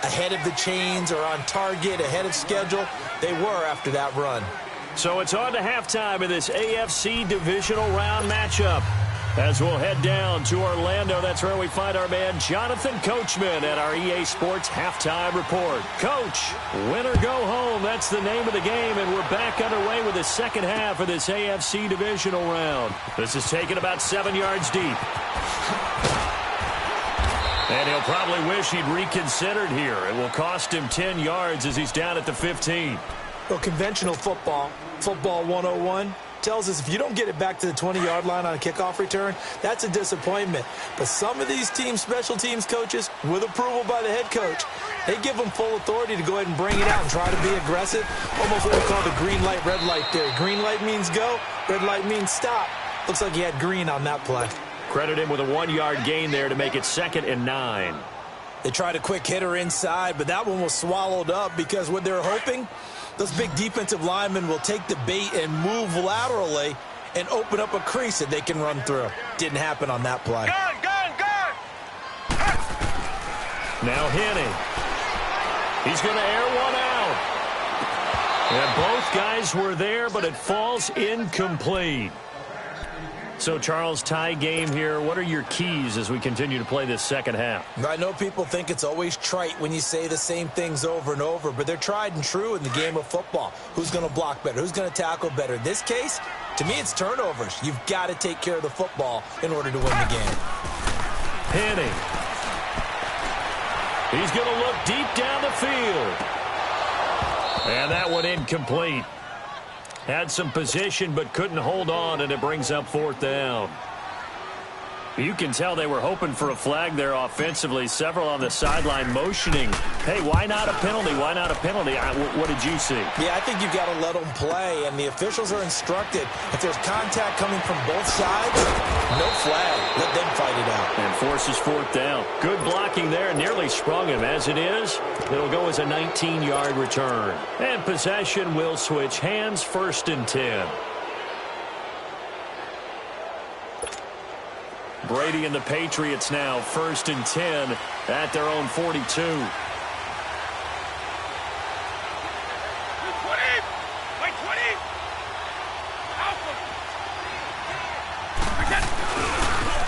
ahead of the chains or on target, ahead of schedule. They were after that run. So it's on to halftime in this AFC divisional round matchup. As we'll head down to Orlando, that's where we find our man Jonathan Coachman at our EA Sports Halftime Report. Coach, win or go home, that's the name of the game, and we're back underway with the second half of this AFC divisional round. This is taken about 7 yards deep. And he'll probably wish he'd reconsidered here. It will cost him 10 yards as he's down at the 15. Well, conventional football 101, tells us if you don't get it back to the 20-yard line on a kickoff return, that's a disappointment. But some of these teams, special teams coaches, with approval by the head coach, they give them full authority to go ahead and bring it out and try to be aggressive. Almost what we call the green light, red light theory. Green light means go, red light means stop. Looks like he had green on that play. Credit him with a 1-yard gain there to make it 2nd and 9. They tried a quick hitter inside, but that one was swallowed up because what they're hoping, those big defensive linemen will take the bait and move laterally and open up a crease that they can run through. Didn't happen on that play. Gun! Now Henning. He's going to air one out. And both guys were there, but it falls incomplete. So, Charles, tie game here. What are your keys as we continue to play this second half? I know people think it's always trite when you say the same things over and over, but they're tried and true in the game of football. Who's going to block better? Who's going to tackle better? In this case, to me, it's turnovers. You've got to take care of the football in order to win the game. Henning. He's going to look deep down the field. And that one incomplete. Had some position but couldn't hold on, and it brings up 4th down. You can tell they were hoping for a flag there offensively. Several on the sideline motioning. Hey, why not a penalty? Why not a penalty? What did you see? Yeah, I think you've got to let them play, and the officials are instructed. If there's contact coming from both sides, no flag. Let them fight it out. And forces 4th down. Good blocking there. Nearly sprung him. As it is, it'll go as a 19-yard return. And possession will switch hands, 1st and 10. Brady and the Patriots now 1st and 10 at their own 42.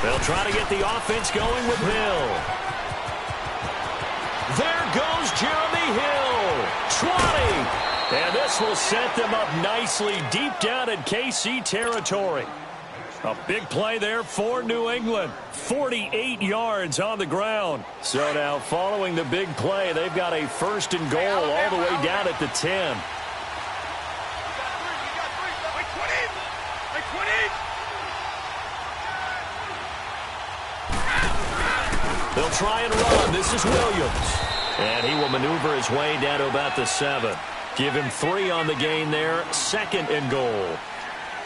They'll try to get the offense going with Hill. There goes Jeremy Hill. 20. And this will set them up nicely deep down in KC territory. A big play there for New England. 48 yards on the ground. So now following the big play, they've got a 1st and goal all the way down at the 10. They'll try and run. This is Williams. And he will maneuver his way down to about the 7. Give him 3 on the gain there. 2nd and goal.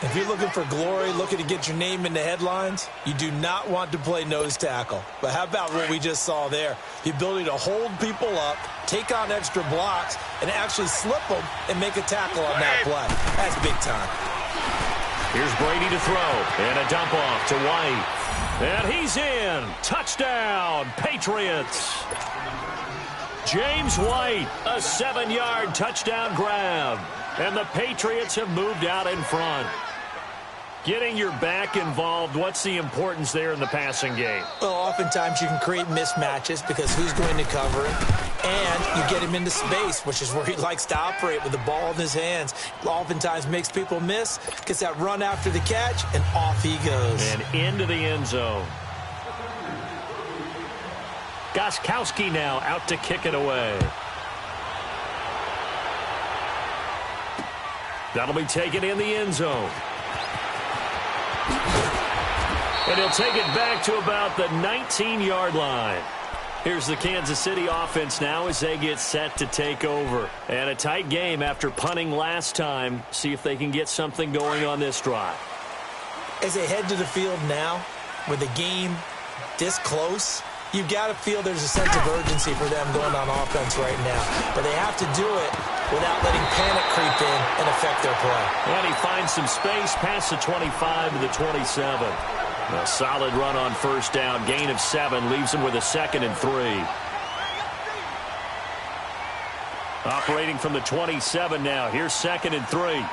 If you're looking for glory, looking to get your name in the headlines, you do not want to play nose tackle. But how about what we just saw there? The ability to hold people up, take on extra blocks, and actually slip them and make a tackle on that play. That's big time. Here's Brady to throw. And a dump off to White. And he's in. Touchdown, Patriots. James White, a 7-yard touchdown grab. And the Patriots have moved out in front. Getting your back involved, what's the importance there in the passing game? Well, oftentimes you can create mismatches because who's going to cover it? And you get him into space, which is where he likes to operate with the ball in his hands. Oftentimes makes people miss, gets that run after the catch, and off he goes. And into the end zone. Gostkowski now out to kick it away. That'll be taken in the end zone. And he'll take it back to about the 19-yard line. Here's the Kansas City offense now as they get set to take over. And a tight game after punting last time. See if they can get something going on this drive. As they head to the field now, with the game this close, you've got to feel there's a sense of urgency for them going on offense right now. But they have to do it without letting panic creep in and affect their play. And he finds some space past the 25 to the 27. A solid run on first down. Gain of 7 leaves him with a 2nd and 3. Operating from the 27 now. Here's 2nd and 3.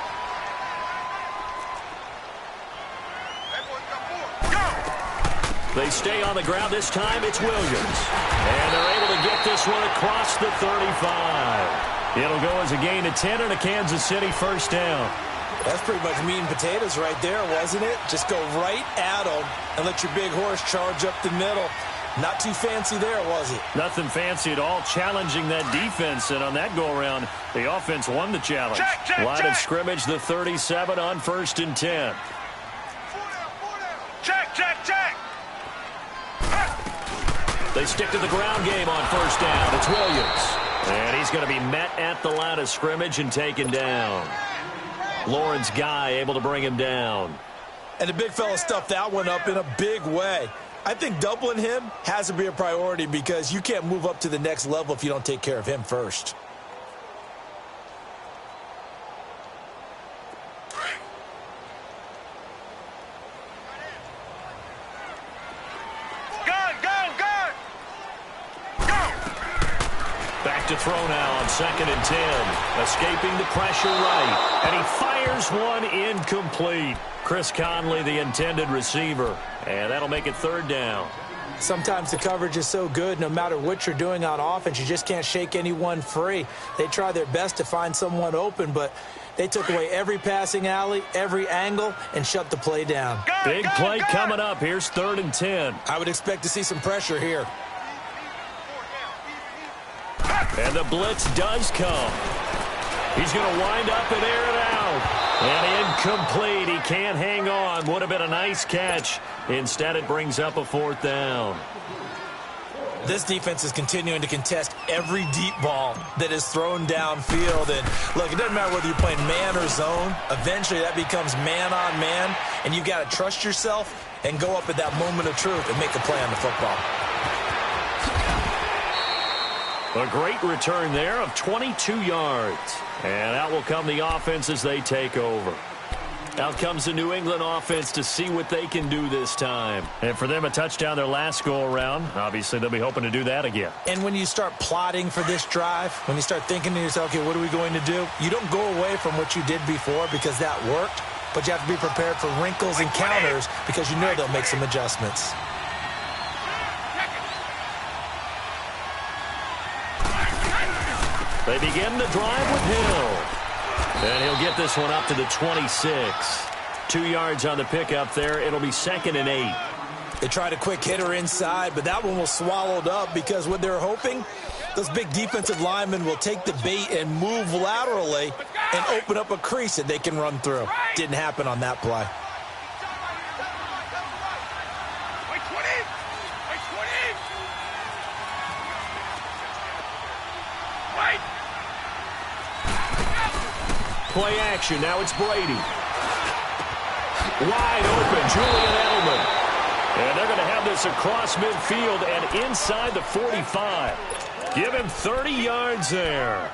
They stay on the ground. This time it's Williams. And they're able to get this one across the 35. It'll go as a gain of 10 and a Kansas City first down. That's pretty much meat and potatoes right there, wasn't it? Just go right at them and let your big horse charge up the middle. Not too fancy there, was it? Nothing fancy at all, challenging that defense. And on that go-around, the offense won the challenge. Line of scrimmage, the 37 on 1st and 10. Check. They stick to the ground game on first down. It's Williams. And he's going to be met at the line of scrimmage and taken down. Lawrence Guy able to bring him down. And the big fella stuffed that one up in a big way. I think doubling him has to be a priority because you can't move up to the next level if you don't take care of him first. Back to throw now on 2nd and 10. Escaping the pressure right. And he fires one incomplete. Chris Conley, the intended receiver. And that'll make it 3rd down. Sometimes the coverage is so good, no matter what you're doing on offense, you just can't shake anyone free. They try their best to find someone open, but they took away every passing alley, every angle, and shut the play down. Big play coming up. Here's 3rd and 10. I would expect to see some pressure here. And the blitz does come. He's going to wind up and air it out. And incomplete. He can't hang on. Would have been a nice catch. Instead, it brings up a 4th down. This defense is continuing to contest every deep ball that is thrown downfield. And, look, it doesn't matter whether you're playing man or zone. Eventually, that becomes man on man. And you've got to trust yourself and go up at that moment of truth and make a play on the football. A great return there of 22 yards. And out will come the offense as they take over. Out comes the New England offense to see what they can do this time. And for them, a touchdown their last go-around. Obviously, they'll be hoping to do that again. And when you start plotting for this drive, when you start thinking to yourself, okay, what are we going to do? You don't go away from what you did before because that worked. But you have to be prepared for wrinkles and counters because you know they'll make some adjustments. They begin the drive with Hill. And he'll get this one up to the 26. 2 yards on the pickup there. It'll be 2nd and 8. They tried a quick hitter inside, but that one was swallowed up because what they're hoping, those big defensive linemen will take the bait and move laterally and open up a crease that they can run through. Didn't happen on that play. Play action. Now it's Brady. Wide open. Julian Edelman. And they're going to have this across midfield and inside the 45. Give him 30 yards there.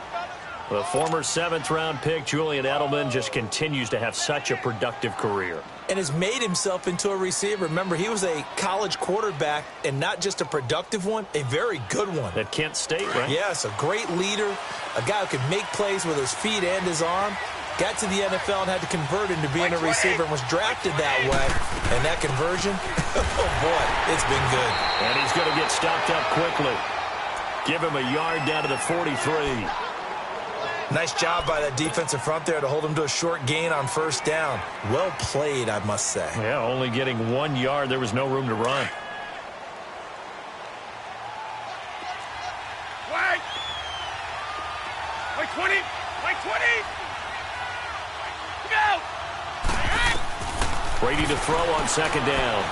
The former 7th-round pick, Julian Edelman, just continues to have such a productive career. And has made himself into a receiver. Remember, he was a college quarterback, and not just a productive one, a very good one. At Kent State, right? Yes, a great leader, a guy who could make plays with his feet and his arm. Got to the NFL and had to convert into being a receiver and was drafted that way. And that conversion, oh boy, it's been good. And he's going to get stopped up quickly. Give him a yard down to the 43. Nice job by that defensive front there to hold him to a short gain on first down. Well played, I must say. Yeah, only getting 1 yard. There was no room to run. Wait, 20! Wait, 20! Brady to throw on 2nd down.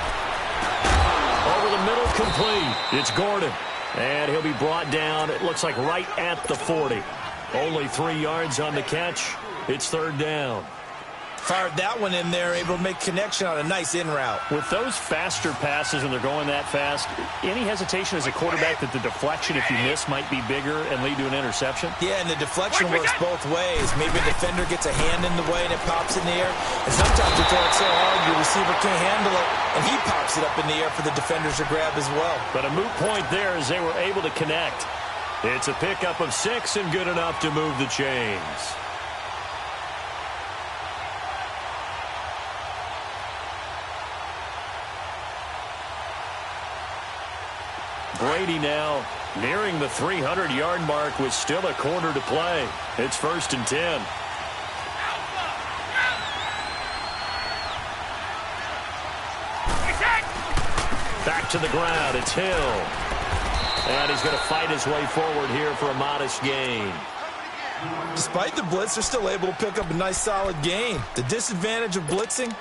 over the middle, complete. It's Gordon. And he'll be brought down, it looks like right at the 40. Only 3 yards on the catch. It's third down. Fired that one in there, able to make connection on a nice in route. With those faster passes and they're going that fast, any hesitation as a quarterback that the deflection, if you miss, might be bigger and lead to an interception? Yeah, and the deflection works both ways. Maybe a defender gets a hand in the way and it pops in the air. And sometimes you throw it so hard your receiver can't handle it, and he pops it up in the air for the defenders to grab as well. But a moot point there as they were able to connect. It's a pickup of 6 and good enough to move the chains. Brady now nearing the 300-yard mark with still a quarter to play. It's 1st and 10. Back to the ground. It's Hill. And he's going to fight his way forward here for a modest gain. Despite the blitz, they're still able to pick up a nice solid gain. The disadvantage of blitzing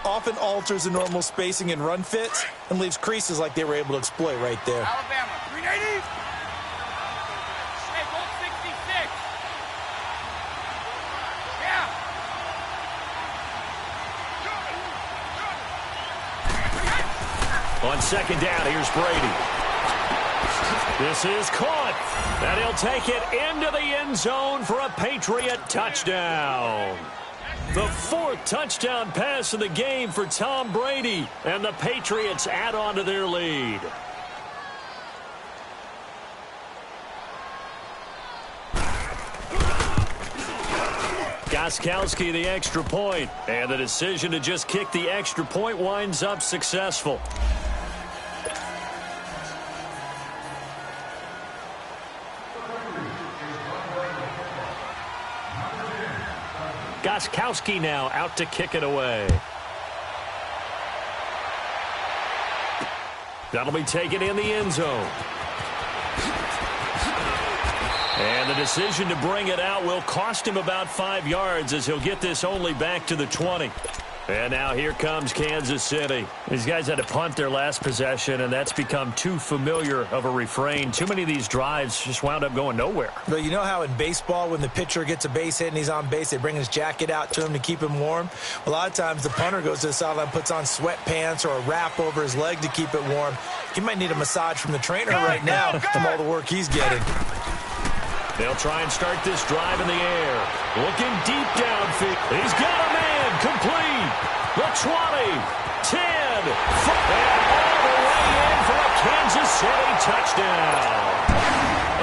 often alters the normal spacing and run fits and leaves creases like they were able to exploit right there. Alabama, 380. Hey, goal 66. Yeah. On second down, here's Brady. This is caught, and he'll take it into the end zone for a Patriot touchdown. The 4th touchdown pass of the game for Tom Brady, and the Patriots add on to their lead. Gostkowski the extra point, and the decision to just kick the extra point winds up successful. Gostkowski now out to kick it away. That'll be taken in the end zone. And the decision to bring it out will cost him about 5 yards as he'll get this only back to the 20. And now here comes Kansas City. These guys had to punt their last possession, and that's become too familiar of a refrain. Too many of these drives just wound up going nowhere. But you know how in baseball, when the pitcher gets a base hit and he's on base, they bring his jacket out to him to keep him warm? A lot of times the punter goes to the sideline, puts on sweatpants or a wrap over his leg to keep it warm. He might need a massage from the trainer right now from all the work he's getting. They'll try and start this drive in the air. Looking deep downfield. He's got a man. Complete. The 20. 10. And all the way in for a Kansas City touchdown.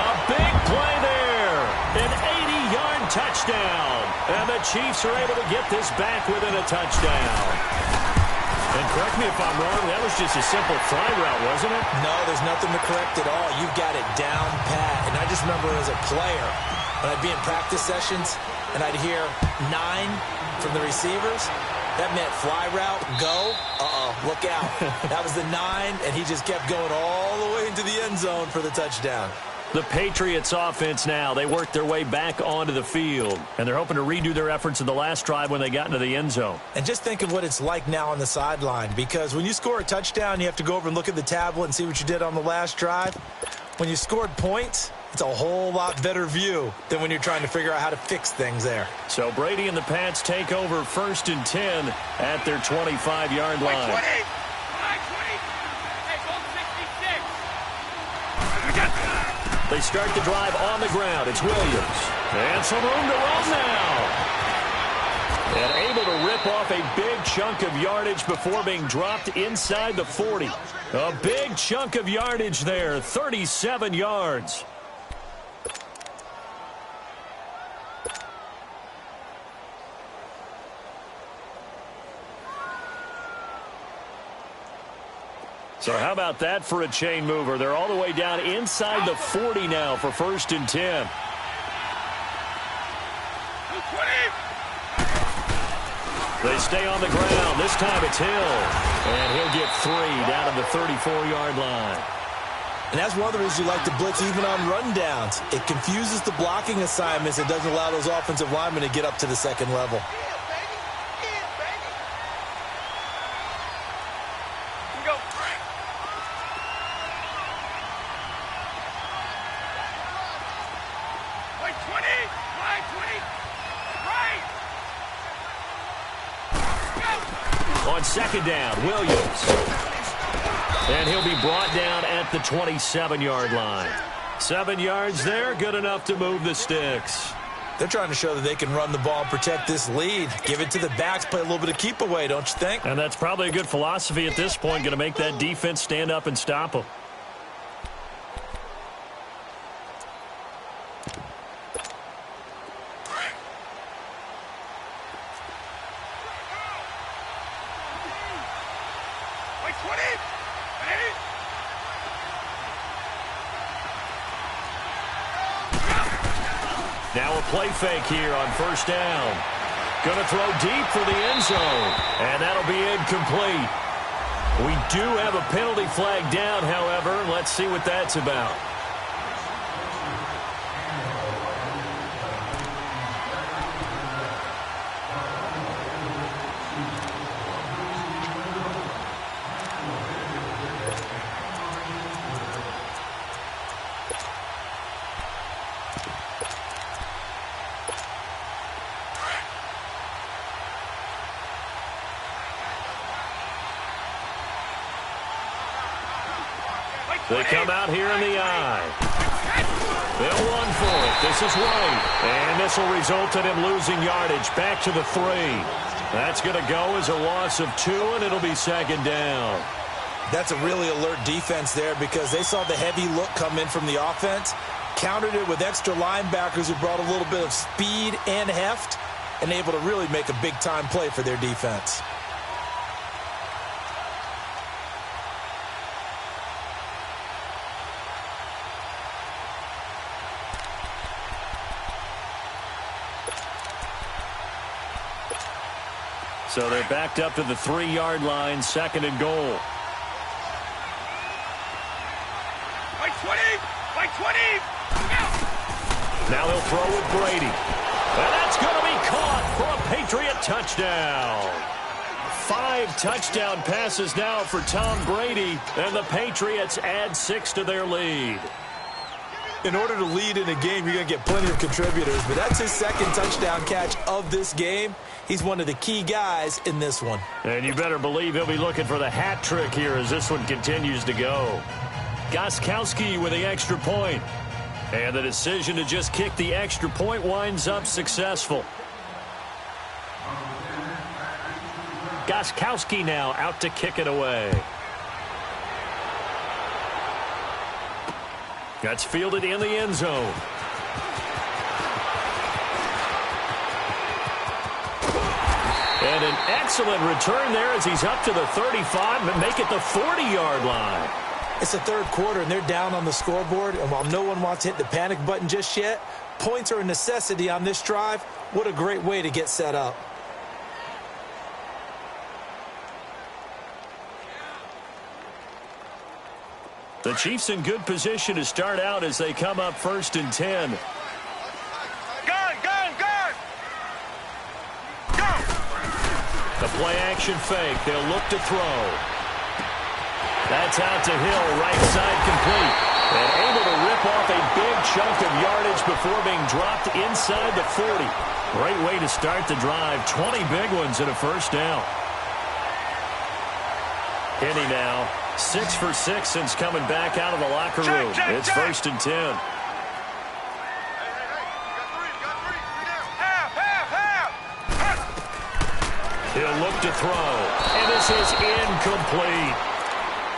A big play there. An 80-yard touchdown. And the Chiefs are able to get this back within a touchdown. And correct me if I'm wrong, that was just a simple fly route, wasn't it? No, there's nothing to correct at all. You've got it down pat. And I just remember as a player, when I'd be in practice sessions and I'd hear 9 from the receivers, that meant fly route, go, look out. That was the 9, and he just kept going all the way into the end zone for the touchdown. The Patriots offense now, they worked their way back onto the field, and they're hoping to redo their efforts in the last drive when they got into the end zone. And just think of what it's like now on the sideline, because when you score a touchdown, you have to go over and look at the tablet and see what you did on the last drive. When you scored points, it's a whole lot better view than when you're trying to figure out how to fix things there. So Brady and the Pats take over 1st and 10 at their 25-yard line. 20. They start the drive on the ground. It's Williams. And some room to run now. And able to rip off a big chunk of yardage before being dropped inside the 40. A big chunk of yardage there, 37 yards. So how about that for a chain mover? They're all the way down inside the 40 now for 1st and 10. They stay on the ground. This time it's Hill. And he'll get 3 down to the 34-yard line. And that's one of the reasons you like to blitz even on rundowns. It confuses the blocking assignments. It doesn't allow those offensive linemen to get up to the second level. on second down. Williams. And he'll be brought down at the 27-yard line. 7 yards there, good enough to move the sticks. They're trying to show that they can run the ball and protect this lead. Give it to the backs, play a little bit of keep away, don't you think? And that's probably a good philosophy at this point, going to make that defense stand up and stop them. Now a play fake here on first down. Going to throw deep for the end zone. And that'll be incomplete. We do have a penalty flag down, however. Let's see what that's about. They come out here in the eye. They'll run for it. This is White. And this will result in him losing yardage back to the 3. That's going to go as a loss of 2, and it'll be second down. That's a really alert defense there because they saw the heavy look come in from the offense, countered it with extra linebackers who brought a little bit of speed and heft, and able to really make a big-time play for their defense. So they're backed up to the 3-yard line, second and goal. By 20! By 20! Now they'll throw with Brady. And that's going to be caught for a Patriot touchdown. 5 touchdown passes now for Tom Brady, and the Patriots add 6 to their lead. In order to lead in a game, you're going to get plenty of contributors, but that's his second touchdown catch of this game. He's one of the key guys in this one. And you better believe he'll be looking for the hat trick here as this one continues to go. Gostkowski with the extra point. And the decision to just kick the extra point winds up successful. Gostkowski now out to kick it away. That's fielded in the end zone. And an excellent return there as he's up to the 35 and make it the 40-yard line. It's the third quarter, and they're down on the scoreboard. And while no one wants to hit the panic button just yet, points are a necessity on this drive. What a great way to get set up. The Chiefs in good position to start out as they come up 1st and 10. The play-action fake. They'll look to throw. That's out to Hill, right side complete. And able to rip off a big chunk of yardage before being dropped inside the 40. Great way to start the drive. 20 big ones and a first down. Kenny now, 6 for 6 since coming back out of the locker room. It's 1st and 10. He'll look to throw, and this is incomplete.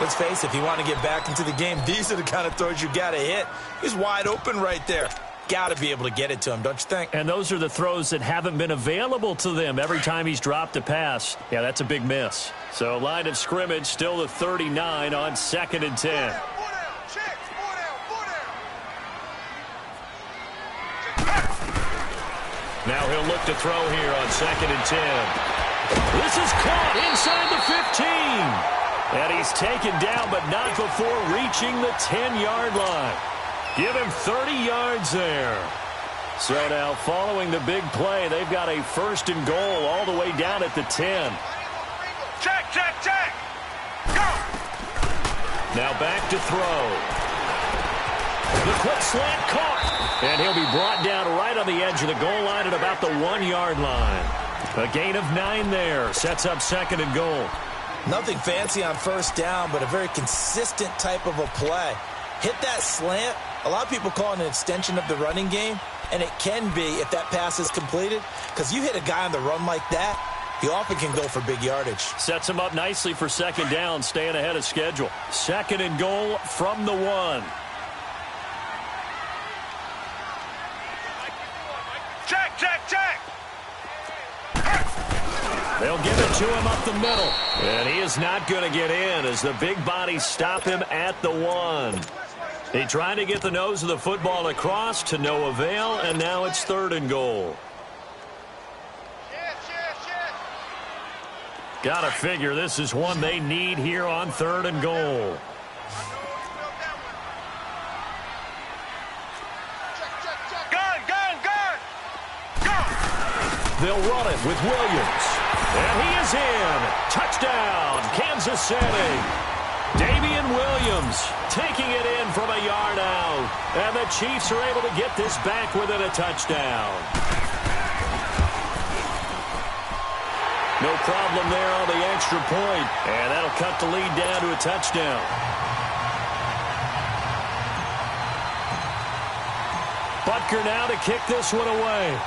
Let's face it, if you want to get back into the game, these are the kind of throws you got to hit. He's wide open right there. Got to be able to get it to him, don't you think? And those are the throws that haven't been available to them every time he's dropped a pass. Yeah, that's a big miss. So line of scrimmage still the 39 on 2nd and 10. Now he'll look to throw here on 2nd and 10. This is caught inside the 15. And he's taken down, but not before reaching the 10-yard line. Give him 30 yards there. So now following the big play, they've got a 1st and goal all the way down at the 10. Check. Go! Now back to throw. The quick slant caught. And he'll be brought down right on the edge of the goal line at about the 1-yard line. A gain of 9 there. Sets up 2nd and goal. Nothing fancy on first down, but a very consistent type of a play. Hit that slant. A lot of people call it an extension of the running game, and it can be if that pass is completed, because you hit a guy on the run like that, he often can go for big yardage. Sets him up nicely for 2nd down, staying ahead of schedule. 2nd and goal from the 1. Check, check, check. They'll give it to him up the middle. And he is not going to get in as the big bodies stop him at the 1. He tried to get the nose of the football across to no avail, and now it's 3rd and goal. Got to figure this is one they need here on 3rd and goal. They'll run it with Williams. And he is in. Touchdown, Kansas City. Damian Williams taking it in from a yard out. And the Chiefs are able to get this back within a touchdown. No problem there on the extra point. And that'll cut the lead down to a touchdown. Butker now to kick this one away.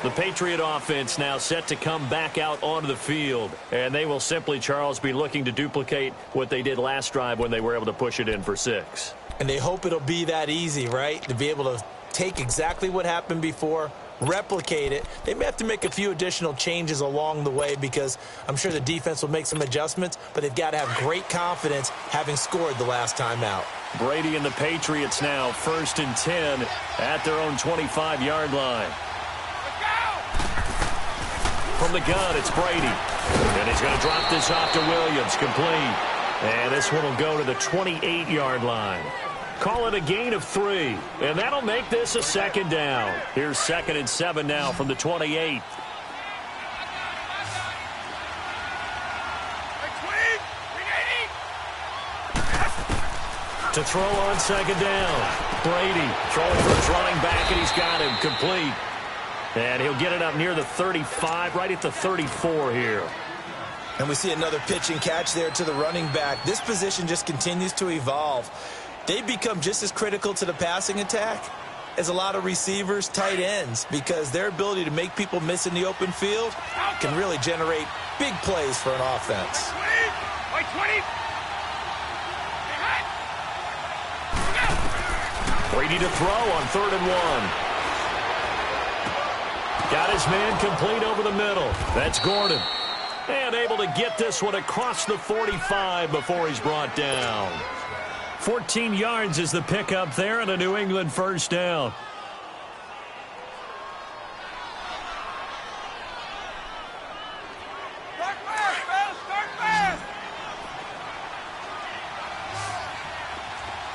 The Patriot offense now set to come back out onto the field. And they will simply, Charles, be looking to duplicate what they did last drive when they were able to push it in for 6. And they hope it'll be that easy, right? To be able to take exactly what happened before, replicate it. They may have to make a few additional changes along the way because I'm sure the defense will make some adjustments, but they've got to have great confidence having scored the last time out. Brady and the Patriots now 1st and 10 at their own 25-yard line. From the gun, it's Brady. And he's going to drop this off to Williams, complete. And this one will go to the 28-yard line. Call it a gain of 3. And that'll make this a 2nd down. Here's 2nd and 7 now from the 28. To throw on 2nd down. Brady throwing for his running back, and he's got him complete. And he'll get it up near the 35, right at the 34 here. And we see another pitch and catch there to the running back. This position just continues to evolve. They become just as critical to the passing attack as a lot of receivers, tight ends, because their ability to make people miss in the open field can really generate big plays for an offense. Brady to throw on 3rd and 1. Got his man complete over the middle. That's Gordon. And able to get this one across the 45 before he's brought down. 14 yards is the pickup there and a New England 1st down. Start fast, man. Start fast.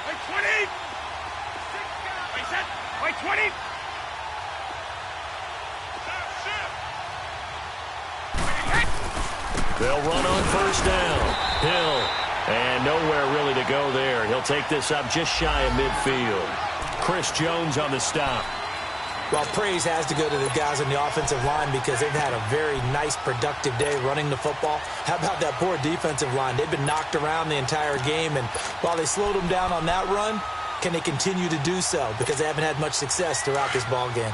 Wait, 20. Wait, set. Wait, 20. They'll run on 1st down. Hill. And nowhere really to go there. He'll take this up just shy of midfield. Chris Jones on the stop. Well, praise has to go to the guys on the offensive line because they've had a very nice, productive day running the football. How about that poor defensive line? They've been knocked around the entire game, and while they slowed them down on that run, can they continue to do so? Because they haven't had much success throughout this ball game.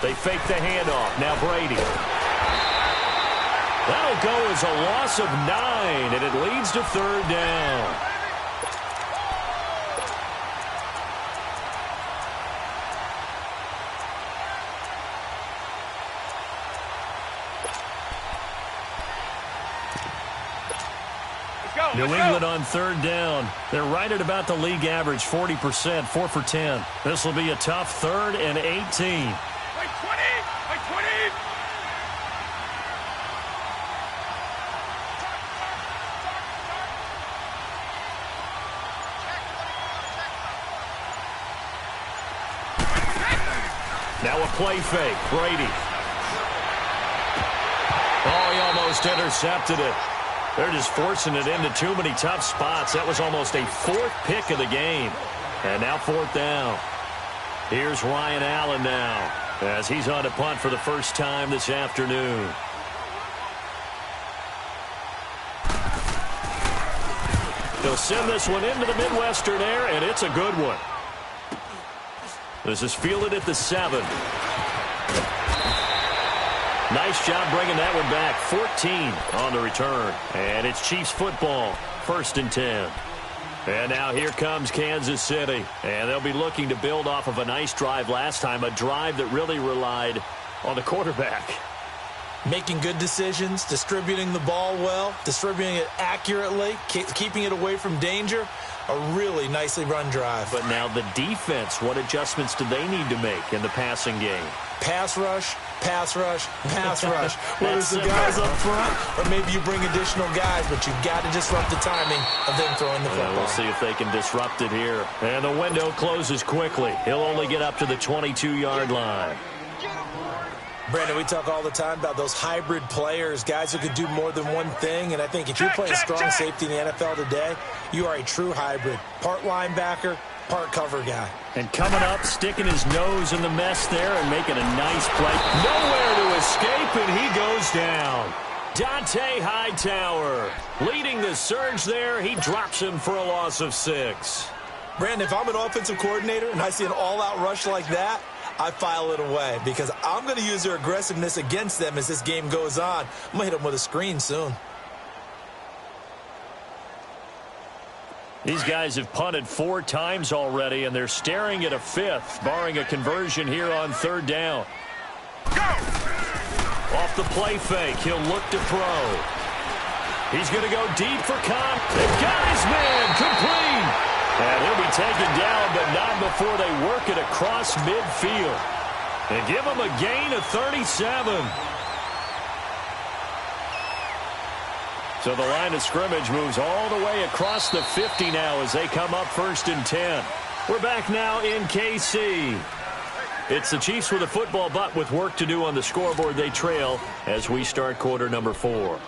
They fake the handoff. Now Brady. That'll go as a loss of 9, and it leads to third down. New England on third down. They're right at about the league average, 40%, 4 for 10. This will be a tough 3rd and 18. Like 20! Like 20! Now a play fake. Brady. Oh, he almost intercepted it. They're just forcing it into too many tough spots. That was almost a 4th pick of the game. And now 4th down. Here's Ryan Allen now as he's on to punt for the first time this afternoon. He'll send this one into the Midwestern air, and it's a good one. This is fielded at the 7. Nice job bringing that one back. 14 on the return. And it's Chiefs football. 1st and 10. And now here comes Kansas City. And they'll be looking to build off of a nice drive last time. A drive that really relied on the quarterback. Making good decisions, distributing the ball well, distributing it accurately, keeping it away from danger. A really nicely run drive. But now the defense, what adjustments do they need to make in the passing game? Pass rush, pass rush, pass rush. Whether it's the guys up front or maybe you bring additional guys, but you've got to disrupt the timing of them throwing the football. We'll see if they can disrupt it here. And the window closes quickly. He'll only get up to the 22-yard line. Brandon, we talk all the time about those hybrid players, guys who could do more than one thing. And I think if you're playing strong safety in the NFL today, you are a true hybrid. Part linebacker, part cover guy. And coming up, sticking his nose in the mess there and making a nice play. Nowhere to escape, and he goes down. Dante Hightower leading the surge there. He drops him for a loss of 6. Brandon, if I'm an offensive coordinator and I see an all-out rush like that, I file it away because I'm going to use their aggressiveness against them as this game goes on. I'm going to hit them with a screen soon. These guys have punted 4 times already, and they're staring at a 5th, barring a conversion here on 3rd down. Go! Off the play fake, he'll look to throw. He's going to go deep for Con. They've got his man complete. And he'll be taken down, but not before they work it across midfield. And give him a gain of 37. So the line of scrimmage moves all the way across the 50 now as they come up 1st and 10. We're back now in KC. It's the Chiefs with a football, but with work to do on the scoreboard. They trail as we start quarter number 4.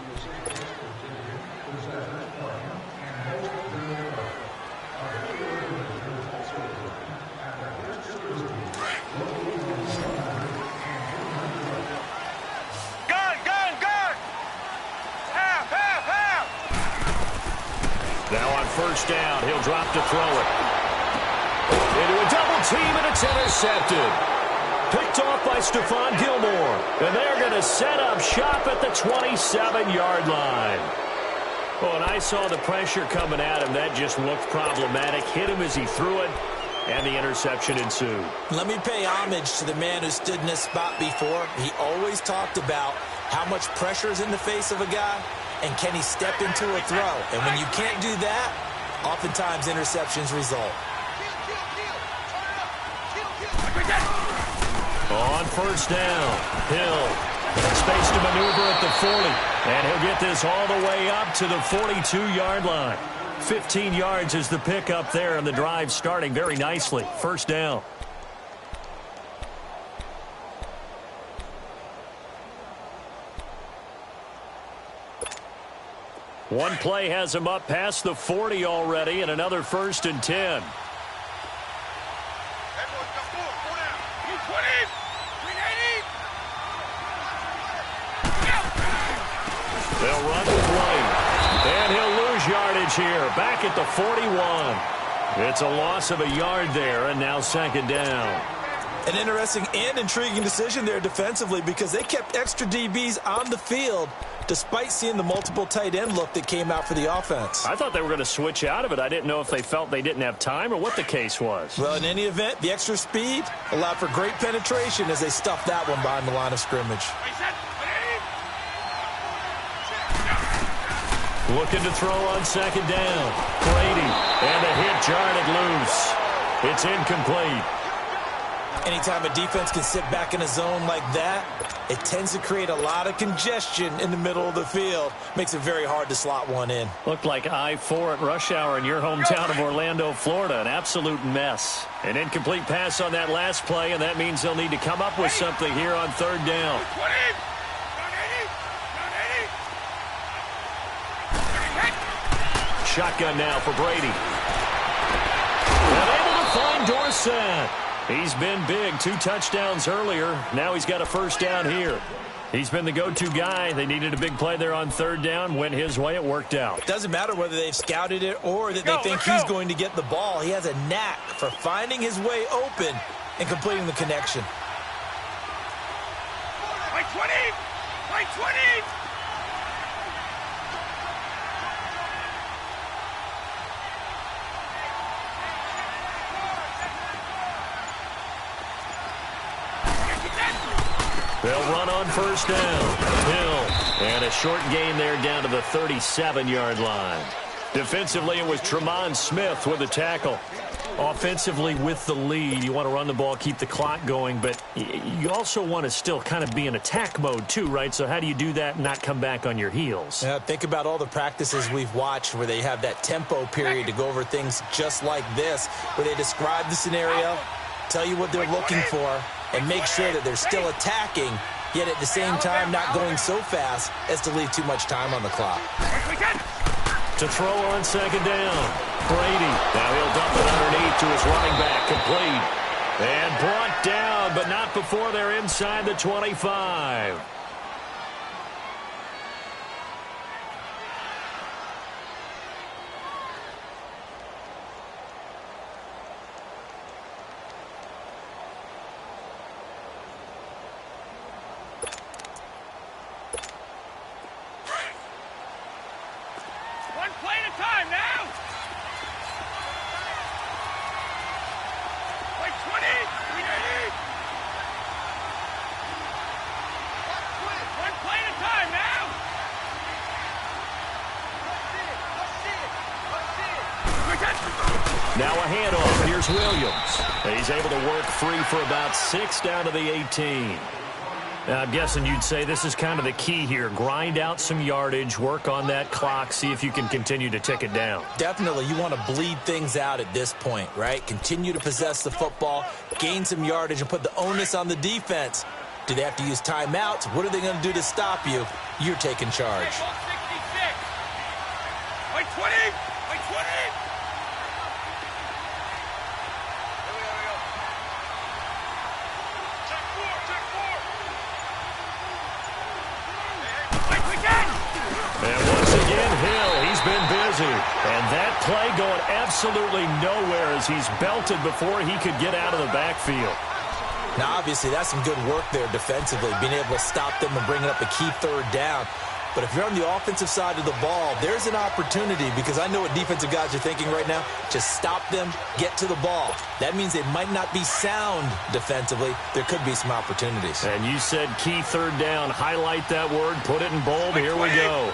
Now on 1st down, he'll drop to throw it. Into a double team, and it's intercepted. Picked off by Stephon Gilmore. And they're going to set up shop at the 27-yard line. Well, and I saw the pressure coming at him. That just looked problematic. Hit him as he threw it, and the interception ensued. Let me pay homage to the man who stood in this spot before. He always talked about how much pressure is in the face of a guy. And can he step into a throw? And when you can't do that, oftentimes interceptions result. On 1st down, Hill. Space to maneuver at the 40. And he'll get this all the way up to the 42-yard line. 15 yards is the pickup there, and the drive starting very nicely. 1st down. One play has him up past the 40 already, and another 1st and 10. They'll run the play, and he'll lose yardage here, back at the 41. It's a loss of a yard there, and now 2nd down. An interesting and intriguing decision there defensively because they kept extra DBs on the field despite seeing the multiple tight end look that came out for the offense. I thought they were going to switch out of it. I didn't know if they felt they didn't have time or what the case was. Well, in any event, the extra speed allowed for great penetration as they stuffed that one behind the line of scrimmage. Looking to throw on second down. Brady, and a hit jarred it loose. It's incomplete. Anytime a defense can sit back in a zone like that, it tends to create a lot of congestion in the middle of the field. Makes it very hard to slot one in. Looked like I-4 at rush hour in your hometown of Orlando, Florida. An absolute mess. An incomplete pass on that last play, and that means they'll need to come up with something here on third down. Shotgun now for Brady. And able to find Dorsett. He's been big. 2 touchdowns earlier. Now he's got a first down here. He's been the go-to guy. They needed a big play there on third down. Went his way. It worked out. Doesn't matter whether they've scouted it or that they think he's going to get the ball. He has a knack for finding his way open and completing the connection. By 20! By 20! They'll run on first down. Hill. And a short gain there down to the 37-yard line. Defensively, it was Tremont Smith with the tackle. Offensively, with the lead, you want to run the ball, keep the clock going, but you also want to still kind of be in attack mode too, right? So how do you do that and not come back on your heels? Yeah, think about all the practices we've watched where they have that tempo period to go over things just like this, where they describe the scenario, tell you what they're looking for, and make sure that they're still attacking, yet at the same time not going so fast as to leave too much time on the clock. To throw on second down. Brady. Now he'll dump it underneath to his running back. Complete. And brought down, but not before they're inside the 25. Now a handoff. Here's Williams. He's able to work free for about 6 down to the 18. Now, I'm guessing you'd say this is kind of the key here. Grind out some yardage, work on that clock, see if you can continue to tick it down. Definitely. You want to bleed things out at this point, right? Continue to possess the football, gain some yardage, and put the onus on the defense. Do they have to use timeouts? What are they going to do to stop you? You're taking charge. By 20! By 20! And once again, Hill, he's been busy. And that play going absolutely nowhere as he's belted before he could get out of the backfield. Now, obviously, that's some good work there defensively, being able to stop them and bringing up a key third down. But if you're on the offensive side of the ball, there's an opportunity because I know what defensive guys are thinking right now. Just stop them, get to the ball. That means they might not be sound defensively. There could be some opportunities. And you said key third down. Highlight that word. Put it in bold. Here we go.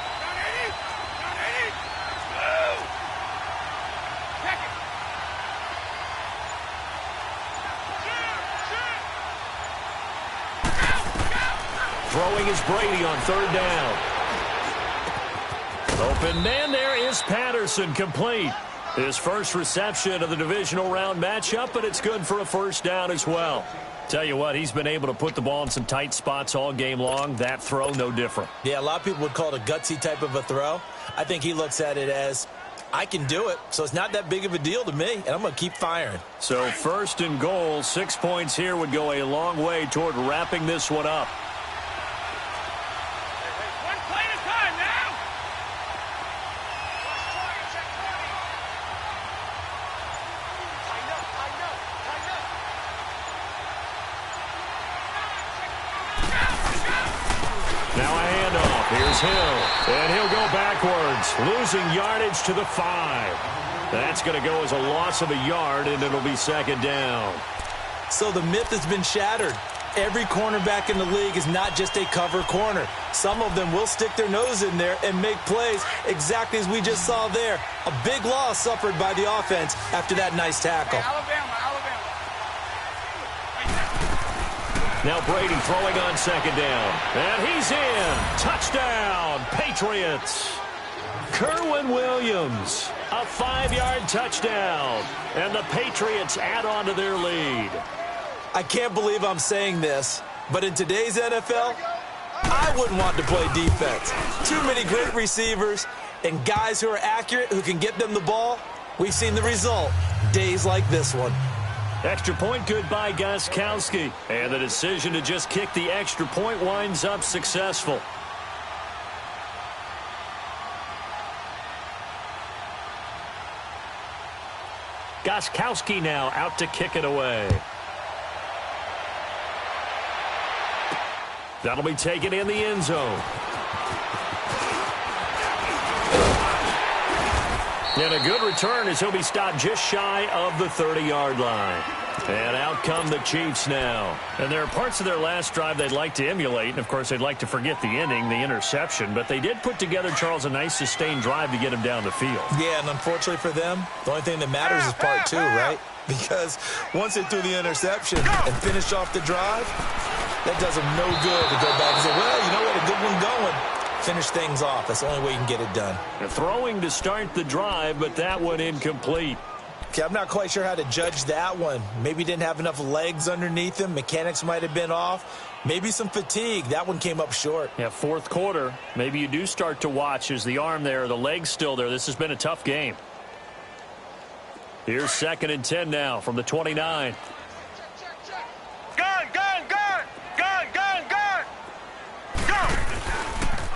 Throwing is Brady on third down. Open man, there is Patterson, complete. His first reception of the divisional round matchup, but it's good for a first down as well. Tell you what, he's been able to put the ball in some tight spots all game long. That throw, no different. Yeah, a lot of people would call it a gutsy type of a throw. I think he looks at it as, I can do it, so it's not that big of a deal to me, and I'm going to keep firing. So first and goal, 6 points here would go a long way toward wrapping this one up. Now a handoff. Here's Hill. And he'll go backwards, losing yardage to the 5. That's going to go as a loss of a yard, and it'll be second down. So the myth has been shattered. Every cornerback in the league is not just a cover corner. Some of them will stick their nose in there and make plays exactly as we just saw there. A big loss suffered by the offense after that nice tackle. Now Brady throwing on second down. And he's in. Touchdown, Patriots. Kerwin Williams, a 5-yard touchdown. And the Patriots add on to their lead. I can't believe I'm saying this, but in today's NFL, I wouldn't want to play defense. Too many great receivers and guys who are accurate, who can get them the ball. We've seen the result, days like this one. Extra point good by Gostkowski. And the decision to just kick the extra point winds up successful. Gostkowski now out to kick it away. That'll be taken in the end zone. And a good return as he'll be stopped just shy of the 30-yard line. And out come the Chiefs now. And there are parts of their last drive they'd like to emulate. And, of course, they'd like to forget the ending, the interception. But they did put together, Charles, a nice sustained drive to get him down the field. Yeah, and unfortunately for them, the only thing that matters is part 2, right? Because once they threw the interception and finished off the drive, that does them no good to go back and say, well, you know what, a good one going. Finish things off. That's the only way you can get it done. They're throwing to start the drive, but that one incomplete. Okay, I'm not quite sure how to judge that one. Maybe didn't have enough legs underneath him. Mechanics might have been off. Maybe some fatigue. That one came up short. Yeah, fourth quarter. Maybe you do start to watch as the arm there, the leg's still there. This has been a tough game. Here's 2nd and 10 now from the 29.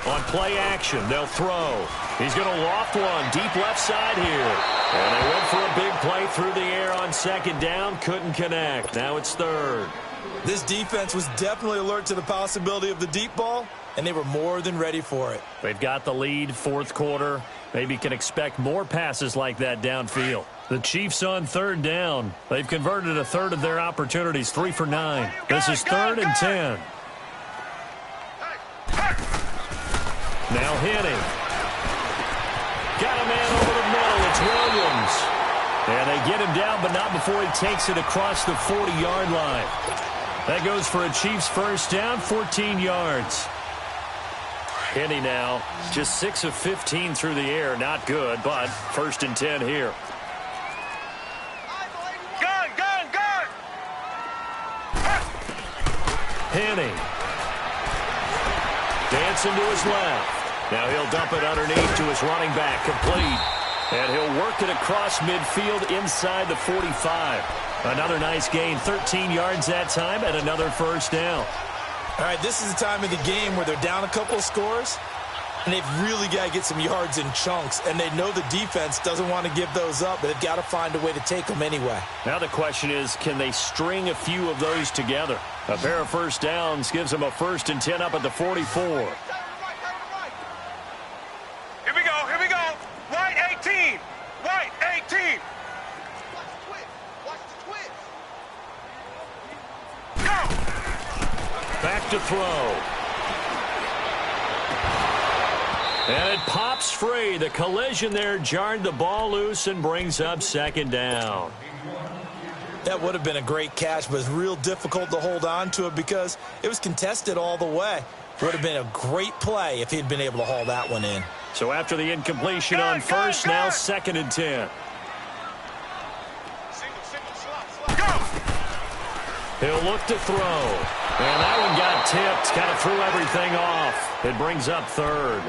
On play action, they'll throw. He's going to loft one deep left side here. And they went for a big play through the air on second down. Couldn't connect. Now it's 3rd. This defense was definitely alert to the possibility of the deep ball, and they were more than ready for it. They've got the lead, 4th quarter. Maybe can expect more passes like that downfield. The Chiefs on 3rd down. They've converted a third of their opportunities, 3 for 9. This is 3rd and 10. Now Henning. Got a man over the middle. It's Williams. And they get him down, but not before he takes it across the 40-yard line. That goes for a Chiefs first down, 14 yards. Henning now, just 6 of 15 through the air. Not good, but 1st and 10 here. Gun! Henning. Dancing to his left. Now he'll dump it underneath to his running back, complete. And he'll work it across midfield inside the 45. Another nice gain, 13 yards that time, and another first down. All right, this is the time of the game where they're down a couple of scores, and they've really got to get some yards in chunks. And they know the defense doesn't want to give those up, but they've got to find a way to take them anyway. Now the question is, can they string a few of those together? A pair of first downs gives them a 1st and 10 up at the 44. Here we go. White 18. White 18. Watch the twist. Go. Back to throw. And it pops free. The collision there jarred the ball loose and brings up 2nd down. That would have been a great catch, but it's real difficult to hold on to it because it was contested all the way. Would have been a great play if he'd been able to haul that one in. So after the incompletion on first, now 2nd and 10. He'll look to throw. And that one got tipped. Kind of threw everything off. It brings up 3rd.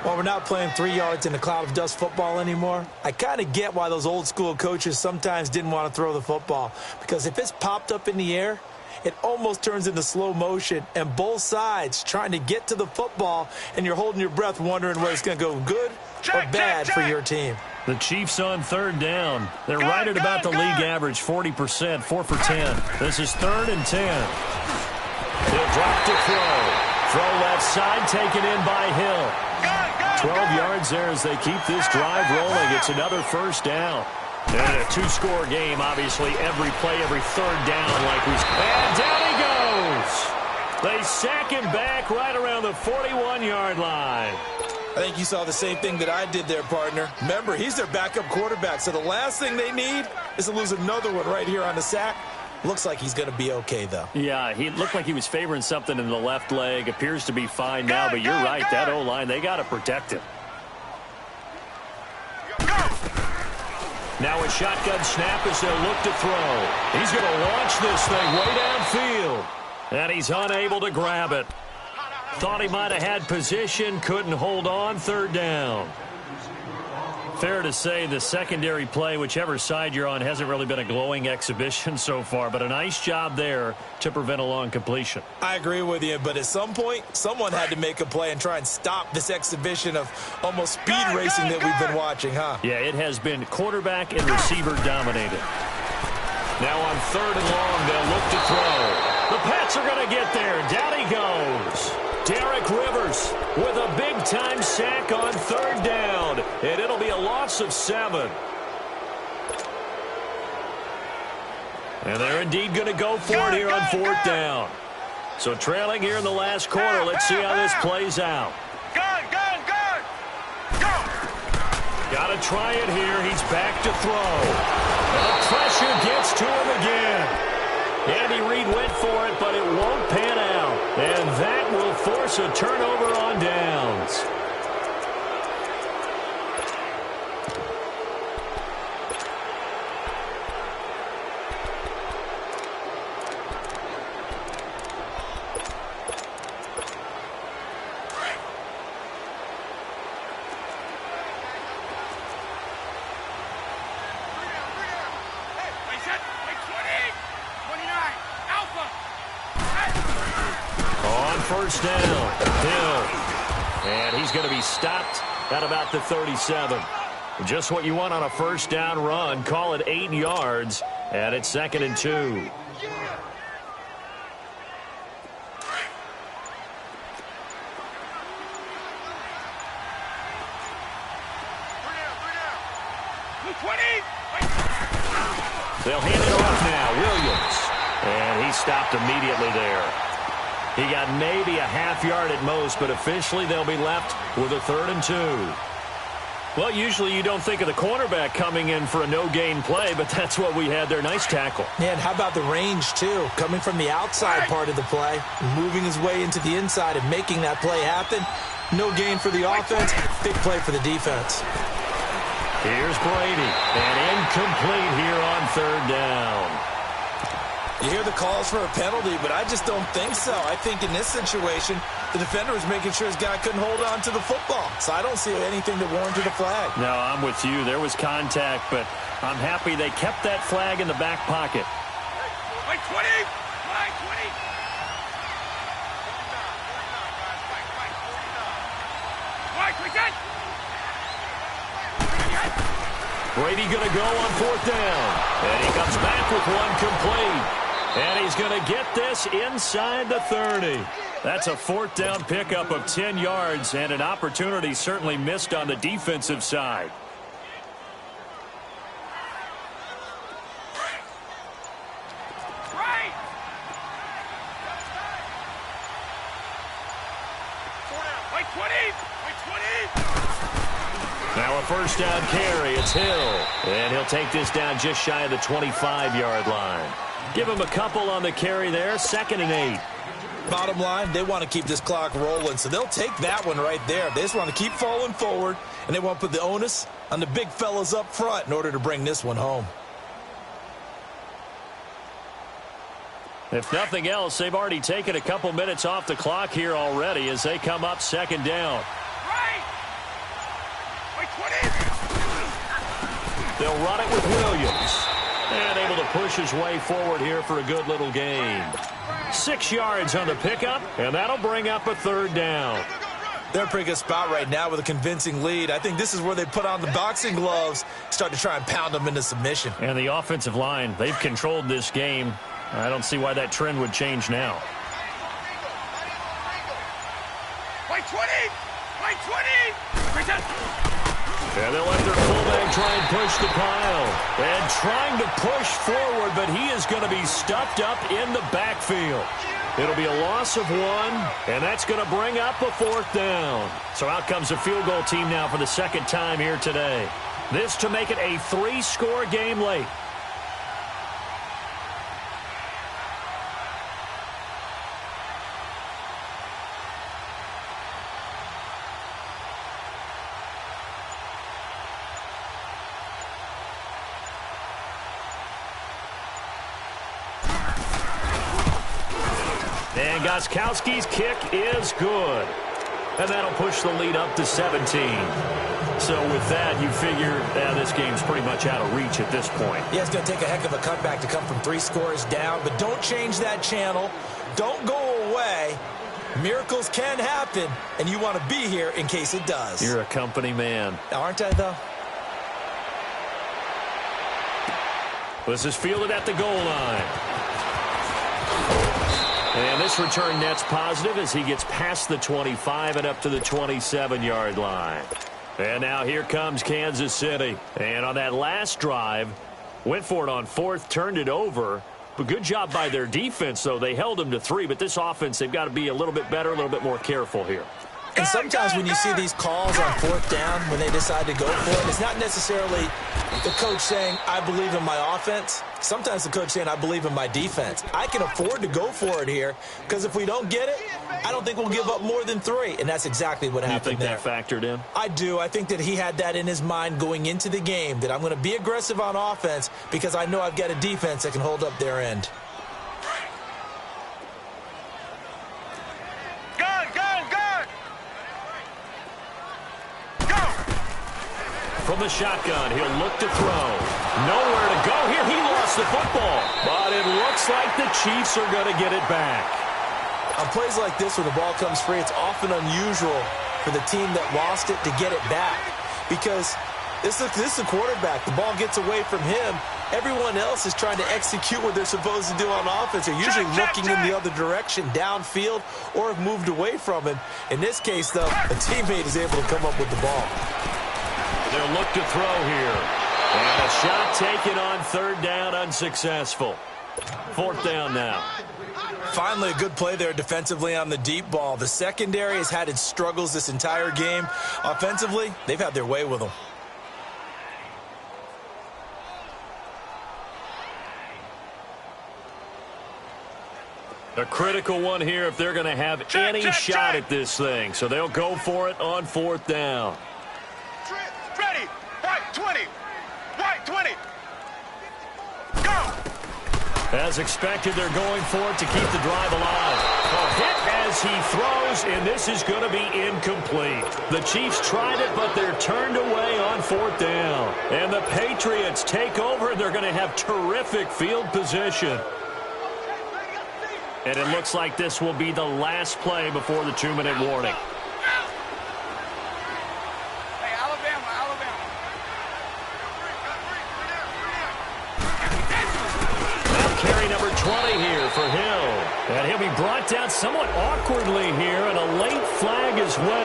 While we're not playing 3 yards in a cloud of dust football anymore, I kind of get why those old school coaches sometimes didn't want to throw the football. Because if it's popped up in the air, it almost turns into slow motion, and both sides trying to get to the football, and you're holding your breath wondering whether it's going to go good or bad for your team. The Chiefs on 3rd down. They're right at about the league average, 40%, 4 for 10. This is 3rd and 10. He'll drop to throw. Throw left side, taken in by Hill. 12 yards there as they keep this drive rolling. It's another first down. And a two-score game, obviously, every play, every third down like we... And down he goes! They sack him back right around the 41-yard line. I think you saw the same thing that I did there, partner. Remember, he's their backup quarterback, so the last thing they need is to lose another one right here on the sack. Looks like he's going to be okay, though. Yeah, he looked like he was favoring something in the left leg. Appears to be fine now, but you're right. That O-line, they got to protect him. Now a shotgun snap as they'll look to throw. He's going to launch this thing way downfield. And he's unable to grab it. Thought he might have had position, couldn't hold on, third down. Fair to say the secondary play, whichever side you're on, hasn't really been a glowing exhibition so far, but a nice job there to prevent a long completion. I agree with you, but at some point, someone had to make a play and try and stop this exhibition of almost speed racing that we've been watching, huh? Yeah, it has been quarterback and receiver dominated. Now on third and long, they'll look to throw. The Pats are going to get there. Down he goes. Derek Rivers with a big-time sack on third down, and it'll be a loss of 7. And they're indeed going to go for it here on fourth down. So trailing here in the last quarter, let's see how this plays out. Got to try it here. He's back to throw. The pressure gets to him again. Andy Reid went for it, but it won't pan out. And that will force a turnover on downs. First down, Hill. And he's going to be stopped at about the 37. Just what you want on a first down run. Call it 8 yards, and it's 2nd and 2. They'll hand it off now, Williams. And he's stopped immediately there. He got maybe a half yard at most, but officially they'll be left with a 3rd and 2. Well, usually you don't think of the cornerback coming in for a no-gain play, but that's what we had there. Nice tackle. Yeah, and how about the range, too? Coming from the outside part of the play, moving his way into the inside and making that play happen. No gain for the offense, big play for the defense. Here's Brady, and incomplete here on 3rd down. You hear the calls for a penalty, but I just don't think so. I think in this situation, the defender was making sure his guy couldn't hold on to the football. So I don't see anything that warranted a flag. No, I'm with you. There was contact, but I'm happy they kept that flag in the back pocket. Line 20! Line 20! Brady going to go on 4th down. And he comes back with one complete. And he's going to get this inside the 30. That's a 4th down pickup of 10 yards and an opportunity certainly missed on the defensive side. Now a first down carry. It's Hill. And he'll take this down just shy of the 25-yard line. Give him a couple on the carry there. 2nd and 8. Bottom line, they want to keep this clock rolling, so they'll take that one right there. They just want to keep falling forward, and they want to put the onus on the big fellas up front in order to bring this one home. If nothing else, they've already taken a couple minutes off the clock here already as they come up 2nd down. They'll run it with Williams. And able to push his way forward here for a good little gain. 6 yards on the pickup, and that'll bring up a 3rd down. They're in a pretty good spot right now with a convincing lead. I think this is where they put on the boxing gloves, start to try and pound them into submission. And the offensive line, they've controlled this game. I don't see why that trend would change now. White 20! White 20! And they'll let their fullback try and push the pile. And trying to push forward, but he is going to be stuffed up in the backfield. It'll be a loss of 1, and that's going to bring up a 4th down. So out comes the field goal team now for the second time here today. This to make it a 3-score game late. And Gostkowski's kick is good. And that'll push the lead up to 17. So with that, you figure this game's pretty much out of reach at this point. Yeah, it's going to take a heck of a cutback to come from 3 scores down, but don't change that channel. Don't go away. Miracles can happen, and you want to be here in case it does. You're a company man. Aren't I, though? This is fielded at the goal line. And this return net's positive as he gets past the 25 and up to the 27-yard line. And now here comes Kansas City. And on that last drive, went for it on 4th, turned it over. But good job by their defense, though. They held them to 3, but this offense, they've got to be a little bit better, a little bit more careful here. And sometimes when you see these calls on 4th down, when they decide to go for it, it's not necessarily the coach saying, I believe in my offense. Sometimes the coach saying, I believe in my defense. I can afford to go for it here because if we don't get it, I don't think we'll give up more than 3. And that's exactly what happened there. You think that factored in? I do. I think that he had that in his mind going into the game, that I'm going to be aggressive on offense because I know I've got a defense that can hold up their end. From the shotgun, he'll look to throw. Nowhere to go here. He lost the football. But it looks like the Chiefs are going to get it back. On plays like this where the ball comes free, it's often unusual for the team that lost it to get it back. Because this is the quarterback. The ball gets away from him. Everyone else is trying to execute what they're supposed to do on offense. They're usually looking in the other direction, downfield, or have moved away from him. In this case, though, a teammate is able to come up with the ball. They'll look to throw here. And a shot taken on 3rd down, unsuccessful. 4th down now. Finally, a good play there defensively on the deep ball. The secondary has had its struggles this entire game. Offensively, they've had their way with them. A critical one here if they're going to have any shot at this thing. So they'll go for it on 4th down. Ready. White 20. White 20. Go. As expected, they're going for it to keep the drive alive. A hit as he throws, and this is going to be incomplete. The Chiefs tried it, but they're turned away on 4th down. And the Patriots take over, and they're going to have terrific field position. And it looks like this will be the last play before the 2-minute warning. Carry number 20 here for Hill. And he'll be brought down somewhat awkwardly here, and a late flag as well.